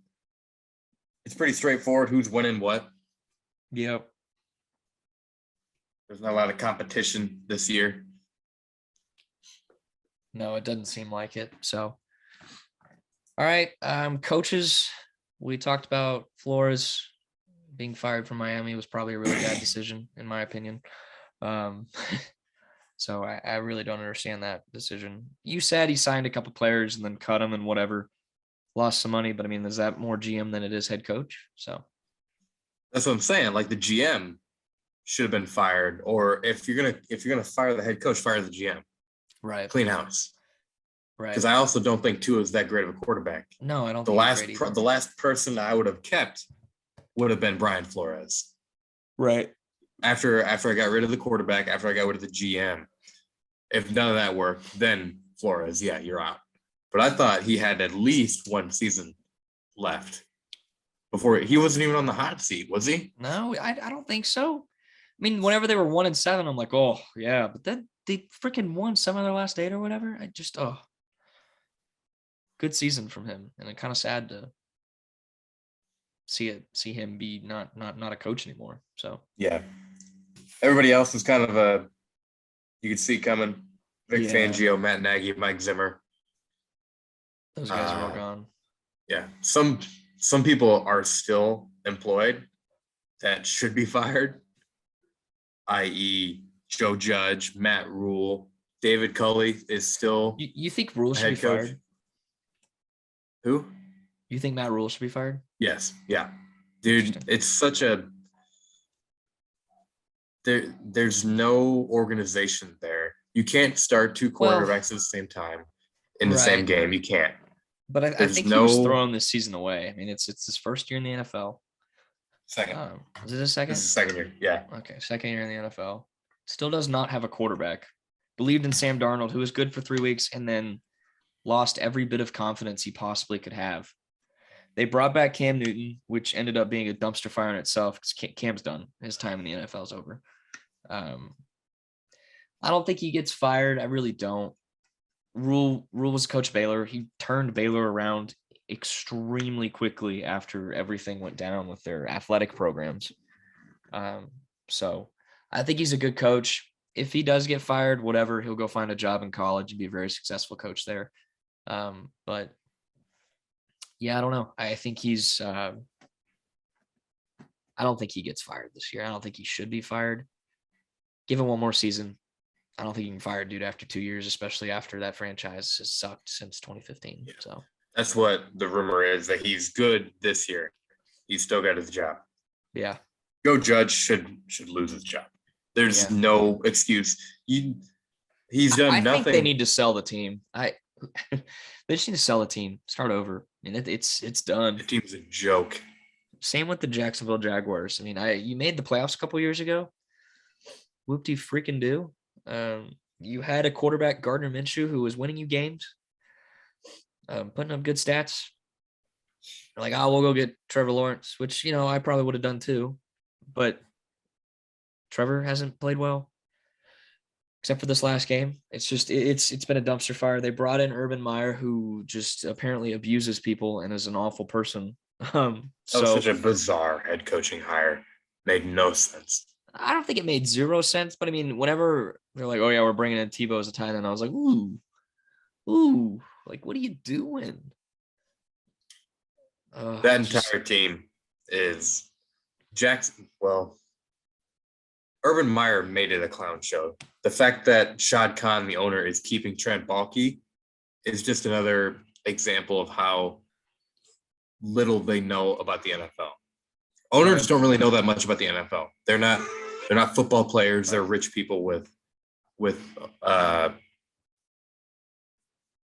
B: straightforward who's winning what.
A: Yep.
B: There's not a lot of competition this year.
A: No, it doesn't seem like it. So, all right. Coaches, we talked about Flores being fired from Miami was probably a really bad decision, in my opinion. So So I really don't understand that decision. You said he signed a couple players and then cut them and whatever, lost some money. But I mean, is that more GM than it is head coach? So
B: That's what I'm saying. Like the GM should have been fired, or if you're gonna fire the head coach, fire the GM.
A: right,
B: Clean house.
A: right.
B: Because I also don't think Tua is that great of a quarterback.
A: No, I don't.
B: The
A: think
B: last
A: he's great
B: the last person I would have kept would have been Brian Flores.
A: right.
B: After I got rid of the quarterback, after I got rid of the GM, if none of that worked, then Flores, yeah, you're out. But I thought he had at least one season left before he wasn't even on the hot seat, was he?
A: No, I don't think so. I mean, whenever they were 1-7, I'm like, oh yeah, but then they freaking won 7 of their last 8 or whatever. I just good season from him, and it's kind of sad to see him be not a coach anymore. So
B: Yeah. Everybody else was kind of you could see coming. Vic Fangio, Matt Nagy, Mike Zimmer.
A: Those guys are all gone.
B: Yeah. Some people are still employed that should be fired, i.e. Joe Judge, Matt Rule, David Culley is still.
A: You think Rule should be fired?
B: Who?
A: You think Matt Rule should be fired?
B: Yes. Yeah. Dude, it's such a there's no organization there. You can't start two quarterbacks at the same time in the same game. You can't.
A: But I think he was throwing this season away. I mean, it's his first year in the NFL.
B: Second.
A: Is it his second?
B: This is second year. Yeah.
A: Okay, second year in the NFL. Still does not have a quarterback. Believed in Sam Darnold, who was good for 3 weeks, and then lost every bit of confidence he possibly could have. They brought back Cam Newton, which ended up being a dumpster fire in itself because Cam's done. His time in the NFL is over. I don't think he gets fired. I really don't. Rule was Coach Baylor. He turned Baylor around extremely quickly after everything went down with their athletic programs. So I think he's a good coach. If he does get fired, whatever, he'll go find a job in college and be a very successful coach there. But yeah, I don't know. I think he's I don't think he gets fired this year. I don't think he should be fired. Give him one more season. I don't think you can fire a dude after 2 years, especially after that franchise has sucked since 2015. Yeah. So
B: that's what the rumor is, that he's good this year. He's still got his job.
A: Yeah.
B: Joe Judge should lose his job. There's no excuse. He's done nothing. I think
A: they need to sell the team. They just need to sell the team. Start over. I mean, it's done.
B: The team's a joke.
A: Same with the Jacksonville Jaguars. I mean, you made the playoffs a couple years ago. Whoop-de freaking do. You had a quarterback, Gardner Minshew, who was winning you games, putting up good stats. You're like, we'll go get Trevor Lawrence, which, I probably would have done too. But Trevor hasn't played well, except for this last game. It's just it's been a dumpster fire. They brought in Urban Meyer, who just apparently abuses people and is an awful person.
B: That was such a bizarre head coaching hire. Made no sense.
A: I don't think it made zero sense, but I mean, whenever they're like, "Oh yeah, we're bringing in Tebow as a tight end," I was like, "Ooh, like what are you doing?"
B: That entire team is Jackson. Well, Urban Meyer made it a clown show. The fact that Shad Khan, the owner, is keeping Trent Baalke is just another example of how little they know about the NFL. Owners don't really know that much about the NFL. They're not football players. They're rich people with a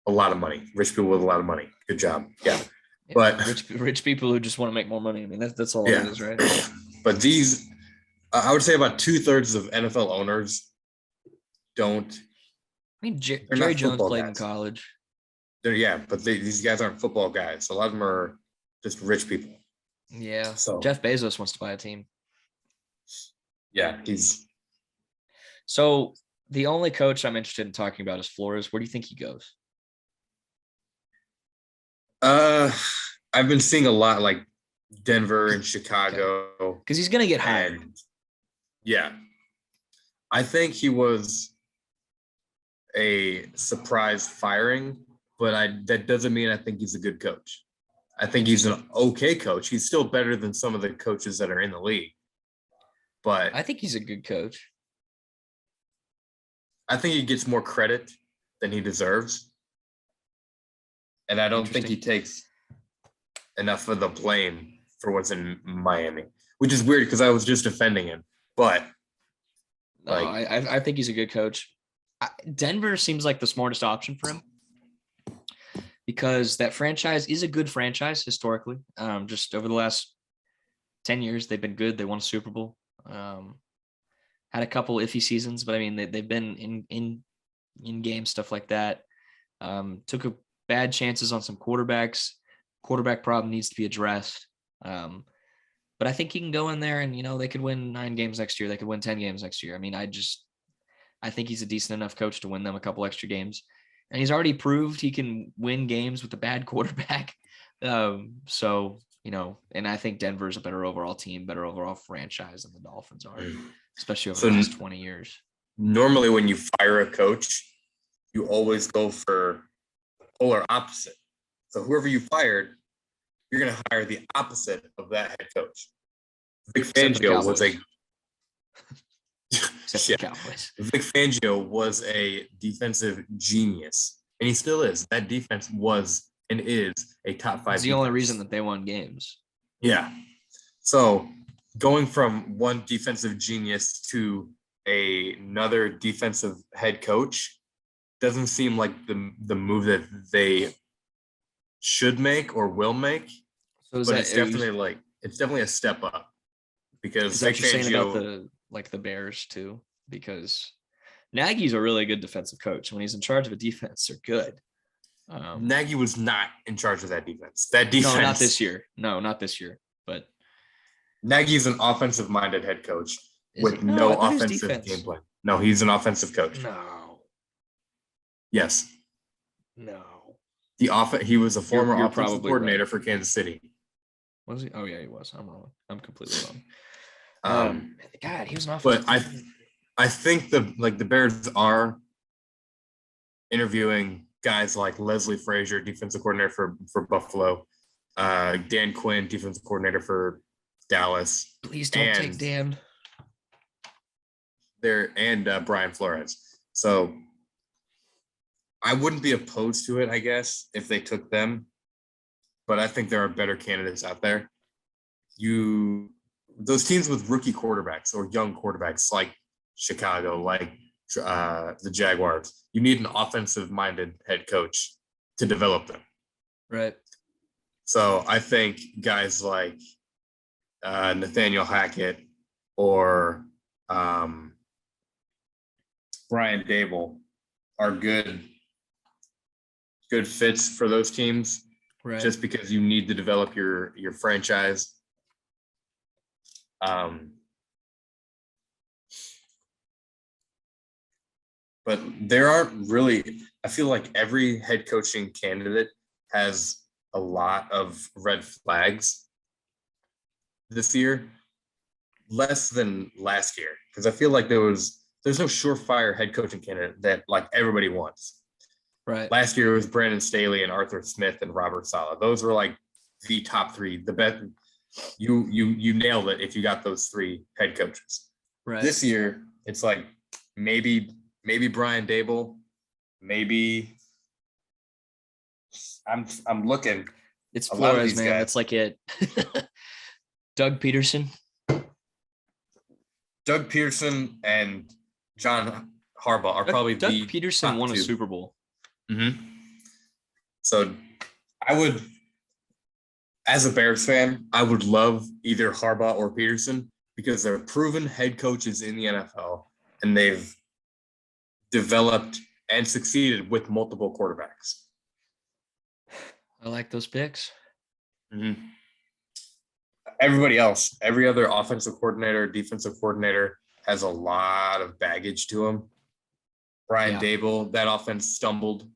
B: lot of money. Rich people with a lot of money. Good job. Yeah. But
A: rich people who just want to make more money. I mean, that's all it is, right?
B: But I would say about 2/3 of NFL owners don't.
A: I mean, Jerry Jones played in college.
B: But these guys aren't football guys. A lot of them are just rich people.
A: Yeah. So Jeff Bezos wants to buy a team.
B: Yeah,
A: So the only coach I'm interested in talking about is Flores. Where do you think he goes?
B: I've been seeing a lot like Denver and Chicago.
A: Because he's going to get hired.
B: Yeah. I think he was a surprise firing, but that doesn't mean I think he's a good coach. I think he's an okay coach. He's still better than some of the coaches that are in the league. But
A: I think he's a good coach.
B: I think he gets more credit than he deserves. And I don't think he takes enough of the blame for what's in Miami, which is weird because I was just defending him. But
A: no, I think he's a good coach. Denver seems like the smartest option for him because that franchise is a good franchise historically. Just over the last 10 years, they've been good. They won a Super Bowl. Had a couple iffy seasons, but I mean, they've been in game stuff like that. Took a bad chances on some quarterbacks. Quarterback problem needs to be addressed. But I think he can go in there and, they could win 9 games next year. They could win 10 games next year. I mean, I think he's a decent enough coach to win them a couple extra games. And he's already proved he can win games with a bad quarterback. So, and I think Denver's a better overall team, better overall franchise than the Dolphins are, especially over the last 20 years.
B: Normally when you fire a coach, you always go for the polar opposite. So whoever you fired, you're going to hire the opposite of that head coach. Vic Fangio was a Vic Fangio was a defensive genius, and he still is. That defense was and is a top 5. It's
A: the only reason that they won games.
B: Yeah. So going from one defensive genius to another defensive head coach doesn't seem like the move that they should make or will make. So it's definitely a step up because
A: is that what you're saying about the Bears too? Because Nagy's a really good defensive coach. When he's in charge of a defense, they're good.
B: Nagy was not in charge of that defense. That defense.
A: No, not this year. Not this year. But
B: Nagy's an offensive-minded head coach with no offensive game plan. No, he's an offensive coach.
A: No.
B: Yes.
A: No.
B: He was a former offensive coordinator for Kansas City.
A: Was he? Oh yeah, he was. I'm wrong. I'm completely wrong. God, he was an offensive.
B: But I think the Bears are interviewing guys like Leslie Frazier, defensive coordinator for Buffalo, Dan Quinn, defensive coordinator for Dallas.
A: Please don't take Dan.
B: And Brian Flores. So I wouldn't be opposed to it, I guess, if they took them. But I think there are better candidates out there. Those teams with rookie quarterbacks or young quarterbacks like Chicago, like the Jaguars, you need an offensive-minded head coach to develop them.
A: Right.
B: So I think guys like Nathaniel Hackett or Brian Dable are good fits for those teams. Right. Just because you need to develop your franchise. But there aren't really, I feel like every head coaching candidate has a lot of red flags this year, less than last year. Because I feel like there's no surefire head coaching candidate that like everybody wants.
A: Right.
B: Last year it was Brandon Staley and Arthur Smith and Robert Saleh. Those were like the top 3. The best. You nailed it if you got those 3 head coaches.
A: Right.
B: This year it's like maybe Brian Dable, maybe I'm looking.
A: It's Flores, man. That's like it. Doug Peterson
B: and John Harbaugh are probably
A: Doug
B: the
A: Peterson won a Super Bowl.
B: Mm-hmm. So I would, as a Bears fan, I would love either Harbaugh or Peterson because they're proven head coaches in the NFL and they've developed and succeeded with multiple quarterbacks.
A: I like those picks.
B: Mm-hmm. Everybody else, every other offensive coordinator, defensive coordinator has a lot of baggage to them. Brian Dable, that offense stumbled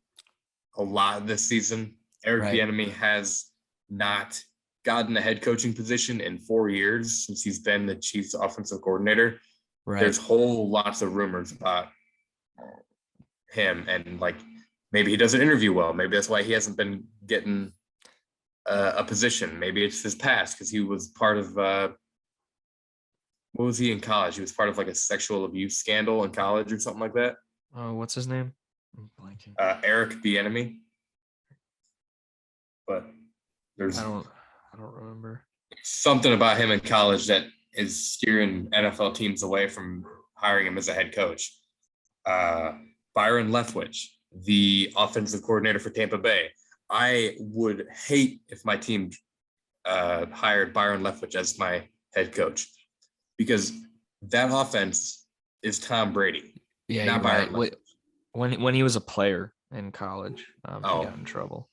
B: a lot this season. Eric Bieniemy has not gotten a head coaching position in 4 years since he's been the Chiefs offensive coordinator. Right. There's lots of rumors about him and like maybe he doesn't interview well. Maybe that's why he hasn't been getting a position. Maybe it's his past because he was part of what was he in college? He was part of like a sexual abuse scandal in college or something like that.
A: Oh, what's his name? I'm blanking.
B: Eric Bieniemy. But there's
A: I don't remember.
B: something about him in college that is steering NFL teams away from hiring him as a head coach. Byron Leftwich, the offensive coordinator for Tampa Bay. I would hate if my team hired Byron Leftwich as my head coach, because that offense is Tom Brady.
A: Yeah,
B: not
A: you're
B: Byron
A: right.
B: Leftwich.
A: When he was a player in college, he got in trouble.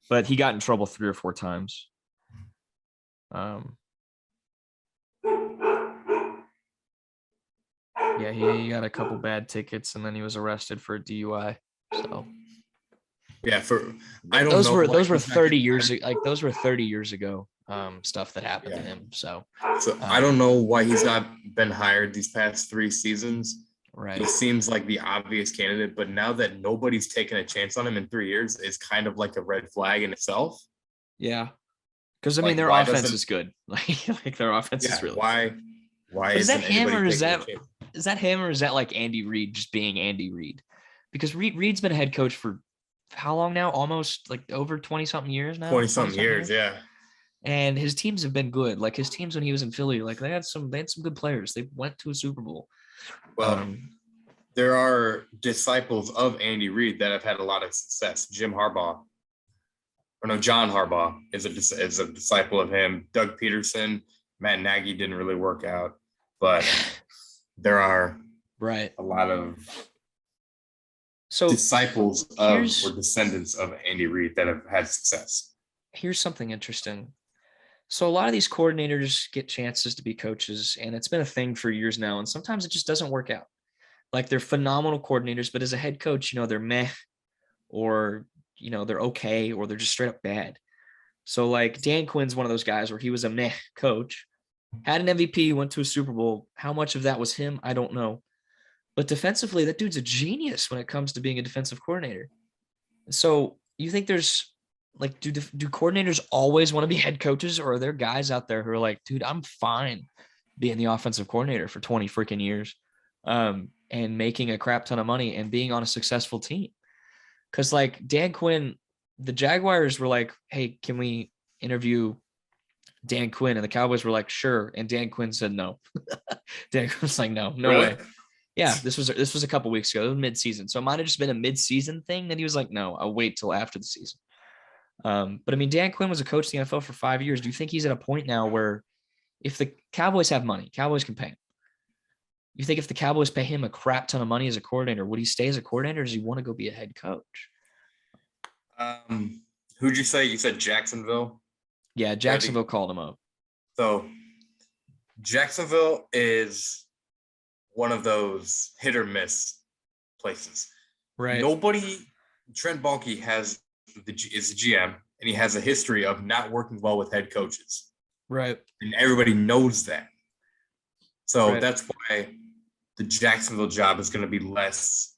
A: But he got in trouble 3 or 4 times. Yeah, he got a couple bad tickets, and then he was arrested for a DUI. So
B: yeah,
A: those were 30 years like those were 30 years ago. Stuff that happened to him. So
B: I don't know why he's not been hired these past 3 seasons.
A: Right.
B: He seems like the obvious candidate, but now that nobody's taken a chance on him in 3 years, is kind of like a red flag in itself.
A: Yeah. Because I mean, their offense is good. Like their offense is really good.
B: Why
A: is that him or is that him or is that like Andy Reid just being Andy Reid? Because Reid's been a head coach for how long now? Almost like over 20-something years now.
B: 20-something years, yeah.
A: And his teams have been good. Like his teams when he was in Philly, like they had some good players. They went to a Super Bowl.
B: Well, there are disciples of Andy Reid that have had a lot of success. John Harbaugh is a disciple of him. Doug Peterson, Matt Nagy didn't really work out, but there are a lot of disciples of or descendants of Andy Reid that have had success.
A: Here's something interesting. So a lot of these coordinators get chances to be coaches, and it's been a thing for years now, and sometimes it just doesn't work out. Like they're phenomenal coordinators, but as a head coach, they're meh, or, they're okay, or they're just straight up bad. So like Dan Quinn's one of those guys where he was a meh coach, had an MVP, went to a Super Bowl. How much of that was him? I don't know. But defensively, that dude's a genius when it comes to being a defensive coordinator. So you think there's like, do coordinators always want to be head coaches, or are there guys out there who are like, dude, I'm fine being the offensive coordinator for 20 freaking years, and making a crap ton of money and being on a successful team? Because like Dan Quinn, the Jaguars were like, hey, can we interview Dan Quinn? And the Cowboys were like, sure. And Dan Quinn said no. Dan Quinn's like, no way. Yeah, this was a couple weeks ago. It was mid-season. So it might have just been a mid-season thing that he was like, no, I'll wait till after the season. But I mean, Dan Quinn was a coach in the NFL for 5 years. Do you think he's at a point now where if the Cowboys have money, Cowboys can pay him? You think if the Cowboys pay him a crap ton of money as a coordinator, would he stay as a coordinator, or does he want to go be a head coach?
B: Who'd you say? You said Jacksonville?
A: Yeah, Jacksonville called him up.
B: So Jacksonville is one of those hit or miss places.
A: Right.
B: Trent Baalke is the GM, and he has a history of not working well with head coaches.
A: Right.
B: And everybody knows that. So that's why the Jacksonville job is going to be less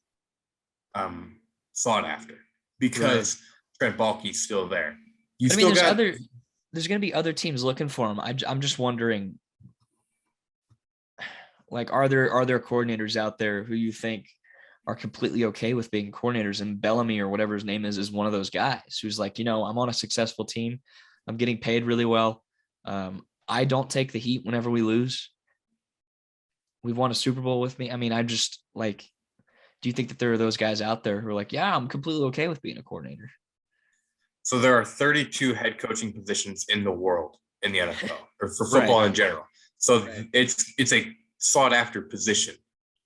B: sought after, because Trent Baalke's still there.
A: There's going to be other teams looking for him. I'm just wondering, like, are there coordinators out there who you think are completely okay with being coordinators? And Bellamy, or whatever his name is one of those guys who's like, I'm on a successful team. I'm getting paid really well. I don't take the heat whenever we lose. We've won a Super Bowl with me. I mean, I just like, do you think that there are those guys out there who are like, yeah, I'm completely okay with being a coordinator?
B: So there are 32 head coaching positions in the world in the NFL, or for football in general. So it's a sought after position.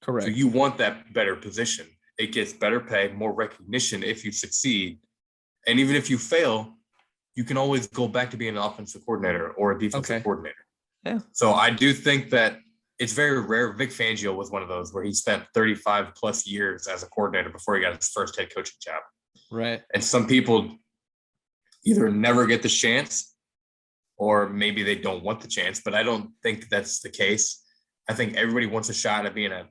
A: Correct.
B: So you want that better position. It gets better pay, more recognition if you succeed. And even if you fail, you can always go back to being an offensive coordinator or a defensive coordinator.
A: Yeah.
B: So I do think that it's very rare. Vic Fangio was one of those where he spent 35 plus years as a coordinator before he got his first head coaching job.
A: Right.
B: And some people either never get the chance, or maybe they don't want the chance, but I don't think that's the case. I think everybody wants a shot at being a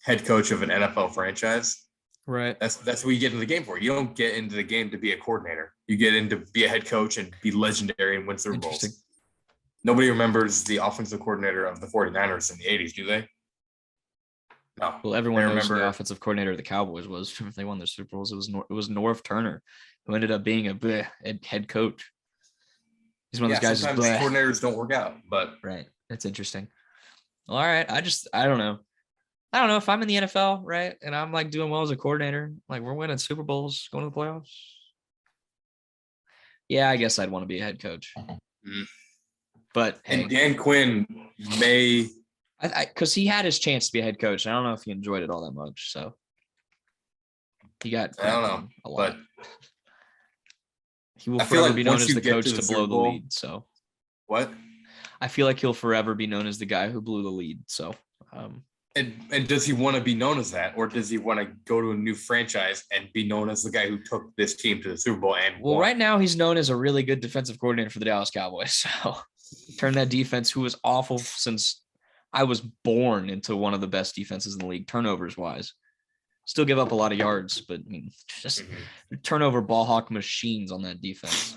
B: head coach of an NFL franchise.
A: Right.
B: That's what you get into the game for. You don't get into the game to be a coordinator. You get in to be a head coach and be legendary and win Super Bowls. Nobody remembers the offensive coordinator of the 49ers in the 80s, do they? No.
A: Well, everyone
B: I
A: knows who the
B: remember.
A: offensive coordinator of the Cowboys was. If they won their Super Bowls, it was Norv Turner, who ended up being a head coach. He's one of
B: Yeah,
A: those guys who's
B: sometimes coordinators don't work out, but
A: right. That's interesting. Well, all right. I don't know. I don't know if I'm in the NFL, right? And I'm like doing well as a coordinator, like we're winning Super Bowls, going to the playoffs. Yeah, I guess I'd want to be a head coach. But hey,
B: and Dan Quinn may
A: because he had his chance to be a head coach. I don't know if he enjoyed it all that much. So he got
B: I don't
A: crapped
B: know,
A: on a lot.
B: but
A: He will
B: I feel
A: forever
B: like
A: be known
B: once
A: as
B: you
A: the
B: get
A: coach
B: to the
A: to
B: Super
A: blow the
B: Bowl-
A: lead. So
B: what?
A: I feel like he'll forever be known as the guy who blew the lead. So
B: And does he want to be known as that, or does he want to go to a new franchise and be known as the guy who took this team to the Super Bowl and
A: well,
B: won?
A: right now he's known as a really good defensive coordinator for the Dallas Cowboys. So turn that defense, who was awful since I was born, into one of the best defenses in the league, turnovers wise. Still give up a lot of yards, but I mean, just turnover ball hawk machines on that defense.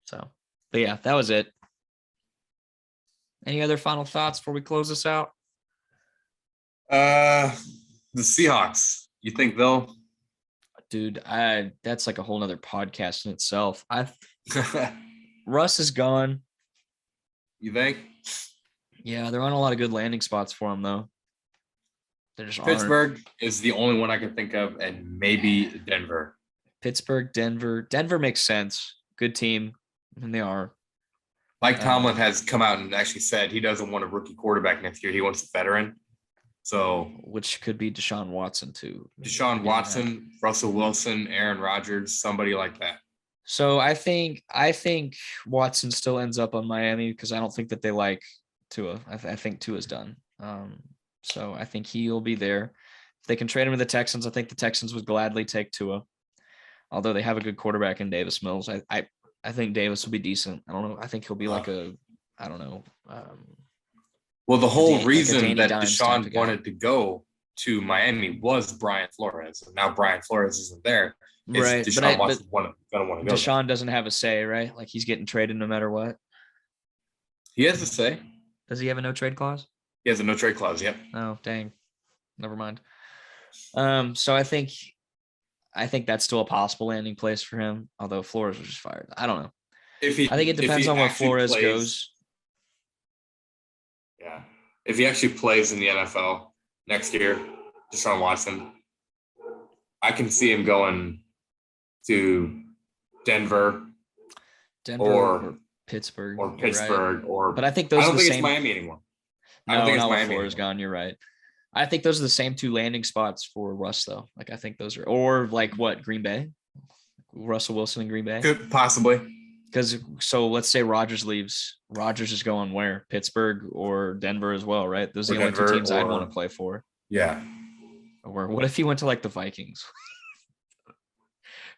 A: So, but yeah, that was it. Any other final thoughts before we close this out?
B: The Seahawks. You think they'll?
A: Dude, that's like a whole nother podcast in itself. Russ is gone.
B: You think?
A: Yeah, they're on a lot of good landing spots for him though. There just aren't.
B: Pittsburgh is the only one I can think of, and maybe Denver.
A: Pittsburgh, Denver. Denver makes sense. Good team. And they are.
B: Mike Tomlin has come out and actually said he doesn't want a rookie quarterback next year. He wants a veteran. So,
A: which could be Deshaun Watson too.
B: Deshaun Watson, Russell Wilson, Aaron Rodgers, somebody like that.
A: So I think Watson still ends up on Miami because I don't think that they like Tua. I think Tua's done. So I think he'll be there. If they can trade him to the Texans, I think the Texans would gladly take Tua. Although they have a good quarterback in Davis Mills, I think Davis will be decent. I don't know. I think he'll be like a, I don't know.
B: Well, the whole reason
A: Danny
B: that
A: Dimes type of
B: Deshaun
A: guy.
B: wanted to go to Miami was Brian Flores. And now Brian Flores isn't there.
A: Right,
B: Deshaun Watson gonna want to go.
A: Deshaun doesn't have a say, right? Like he's getting traded no matter what.
B: He has a say.
A: Does he have a no trade clause?
B: He has a no trade clause. Yep.
A: Oh, dang. Never mind. So I think that's still a possible landing place for him. Although Flores was just fired. I don't know. I think it depends on where Flores goes.
B: Yeah. If he actually plays in the NFL next year, Deshaun Watson, I can see him going to Denver
A: or Pittsburgh.
B: Right.
A: But I think those
B: I
A: are
B: don't
A: the
B: think
A: same.
B: it's Miami anymore.
A: No,
B: I don't think
A: not
B: it's
A: with
B: Miami
A: Flores
B: anymore.
A: gone. You're right. I think those are the same two landing spots for Russ, though. Like I think those are, or like what, Green Bay, Russell Wilson in Green Bay.
B: Could possibly.
A: Because so let's say Rodgers leaves. Rodgers is going where? Pittsburgh or Denver as well, right? Those are the only two teams I'd want to play for.
B: Yeah.
A: Or what if he went to like the Vikings?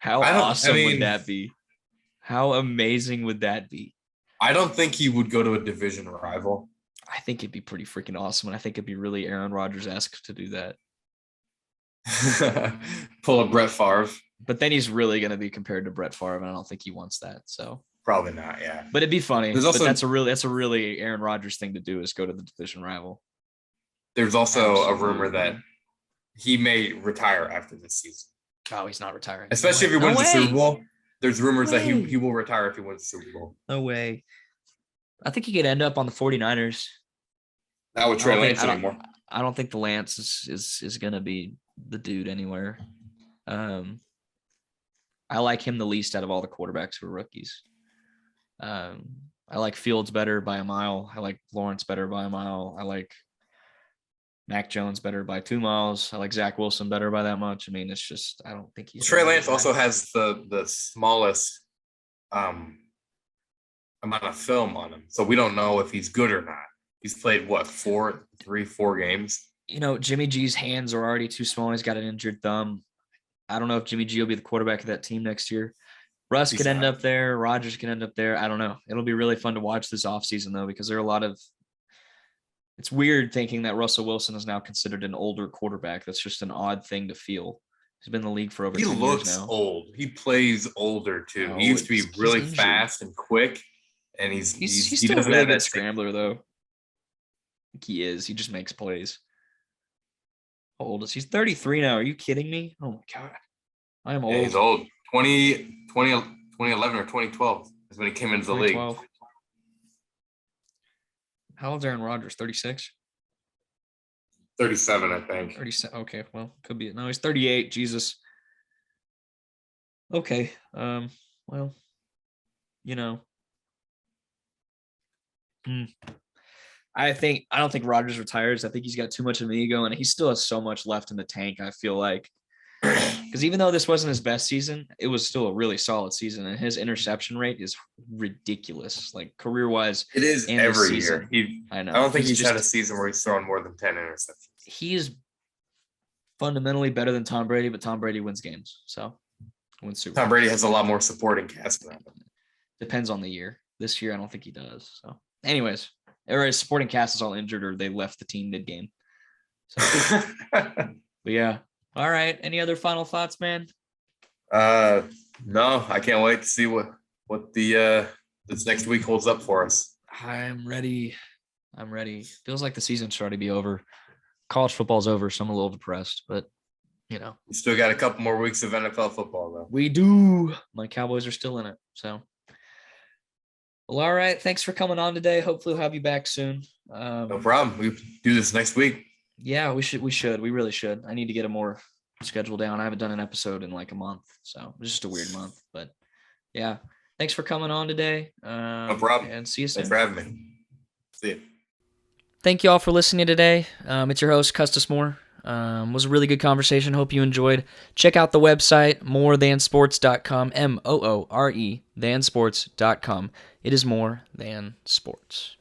A: How awesome would that be? How amazing would that be?
B: I don't think he would go to a division rival.
A: I think it'd be pretty freaking awesome. And I think it'd be really Aaron Rodgers-esque to do that.
B: Pull a Brett Favre.
A: But then he's really going to be compared to Brett Favre, and I don't think he wants that. So
B: probably not, yeah.
A: But it'd be funny.
B: But that's
A: a really Aaron Rodgers thing to do, is go to the division rival.
B: There's also a rumor that he may retire after this season.
A: Oh, he's not retiring.
B: Especially if he wins the Super Bowl. There's rumors that he will retire if he wins the Super Bowl.
A: No way. I think he could end up on the 49ers.
B: Not with Trey Lance anymore.
A: I don't think the Lance is going to be the dude anywhere. I like him the least out of all the quarterbacks who are rookies. I like Fields better by a mile. I like Lawrence better by a mile. I like Mac Jones better by 2 miles. I like Zach Wilson better by that much. I mean, it's just, I don't think he's.
B: Trey Lance also has the smallest amount of film on him. So we don't know if he's good or not. He's played what, 4 games?
A: You know, Jimmy G's hands are already too small. He's got an injured thumb. I don't know if Jimmy G will be the quarterback of that team next year. Russ could end up there. Rodgers can end up there. I don't know. It'll be really fun to watch this offseason, though, because there are a lot of – it's weird thinking that Russell Wilson is now considered an older quarterback. That's just an odd thing to feel. He's been in the league for over 2 years now.
B: He looks old. He plays older, too. He used to be really fast and quick, and he's
A: still a really good scrambler, though. I think he is. He just makes plays. How old is he? He's 33 now. Are you kidding me? Oh my God. I am old.
B: Yeah, he's old. 2011 or 2012 is when he came into the league.
A: 2012. How old's Aaron Rodgers? 36?
B: 37, I think.
A: 37. Okay, well, could be. No, he's 38. Jesus. Okay. Well, you know. I don't think Rodgers retires. I think he's got too much of an ego, and he still has so much left in the tank, I feel like. Because even though this wasn't his best season, it was still a really solid season, and his interception rate is ridiculous, like career-wise.
B: It is every year.
A: I know.
B: I don't think he's had a season where he's thrown more than 10 interceptions.
A: He is fundamentally better than Tom Brady, but Tom Brady wins games, so wins Super Bowl.
B: Tom Brady has a lot more supporting cast around him.
A: Depends on the year. This year, I don't think he does. So, anyways, his supporting cast is all injured or they left the team mid-game. So, but yeah. All right. Any other final thoughts, man?
B: No, I can't wait to see what the this next week holds up for us.
A: I'm ready. Feels like the season's starting to be over. College football's over, so I'm a little depressed, but we
B: still got a couple more weeks of NFL football though.
A: We do. My Cowboys are still in it. So, well, all right. Thanks for coming on today. Hopefully we'll have you back soon.
B: No problem. We do this next week.
A: Yeah, we should. We really should. I need to get a more schedule down. I haven't done an episode in like a month, so it's just a weird month. But yeah, thanks for coming on today.
B: No problem.
A: And see you soon.
B: Thanks for having me. See you.
A: Thank you all for listening today. It's your host, Custis Moore. Was a really good conversation. Hope you enjoyed. Check out the website, morethansports.com, MOORE thansports.com. It is more than sports.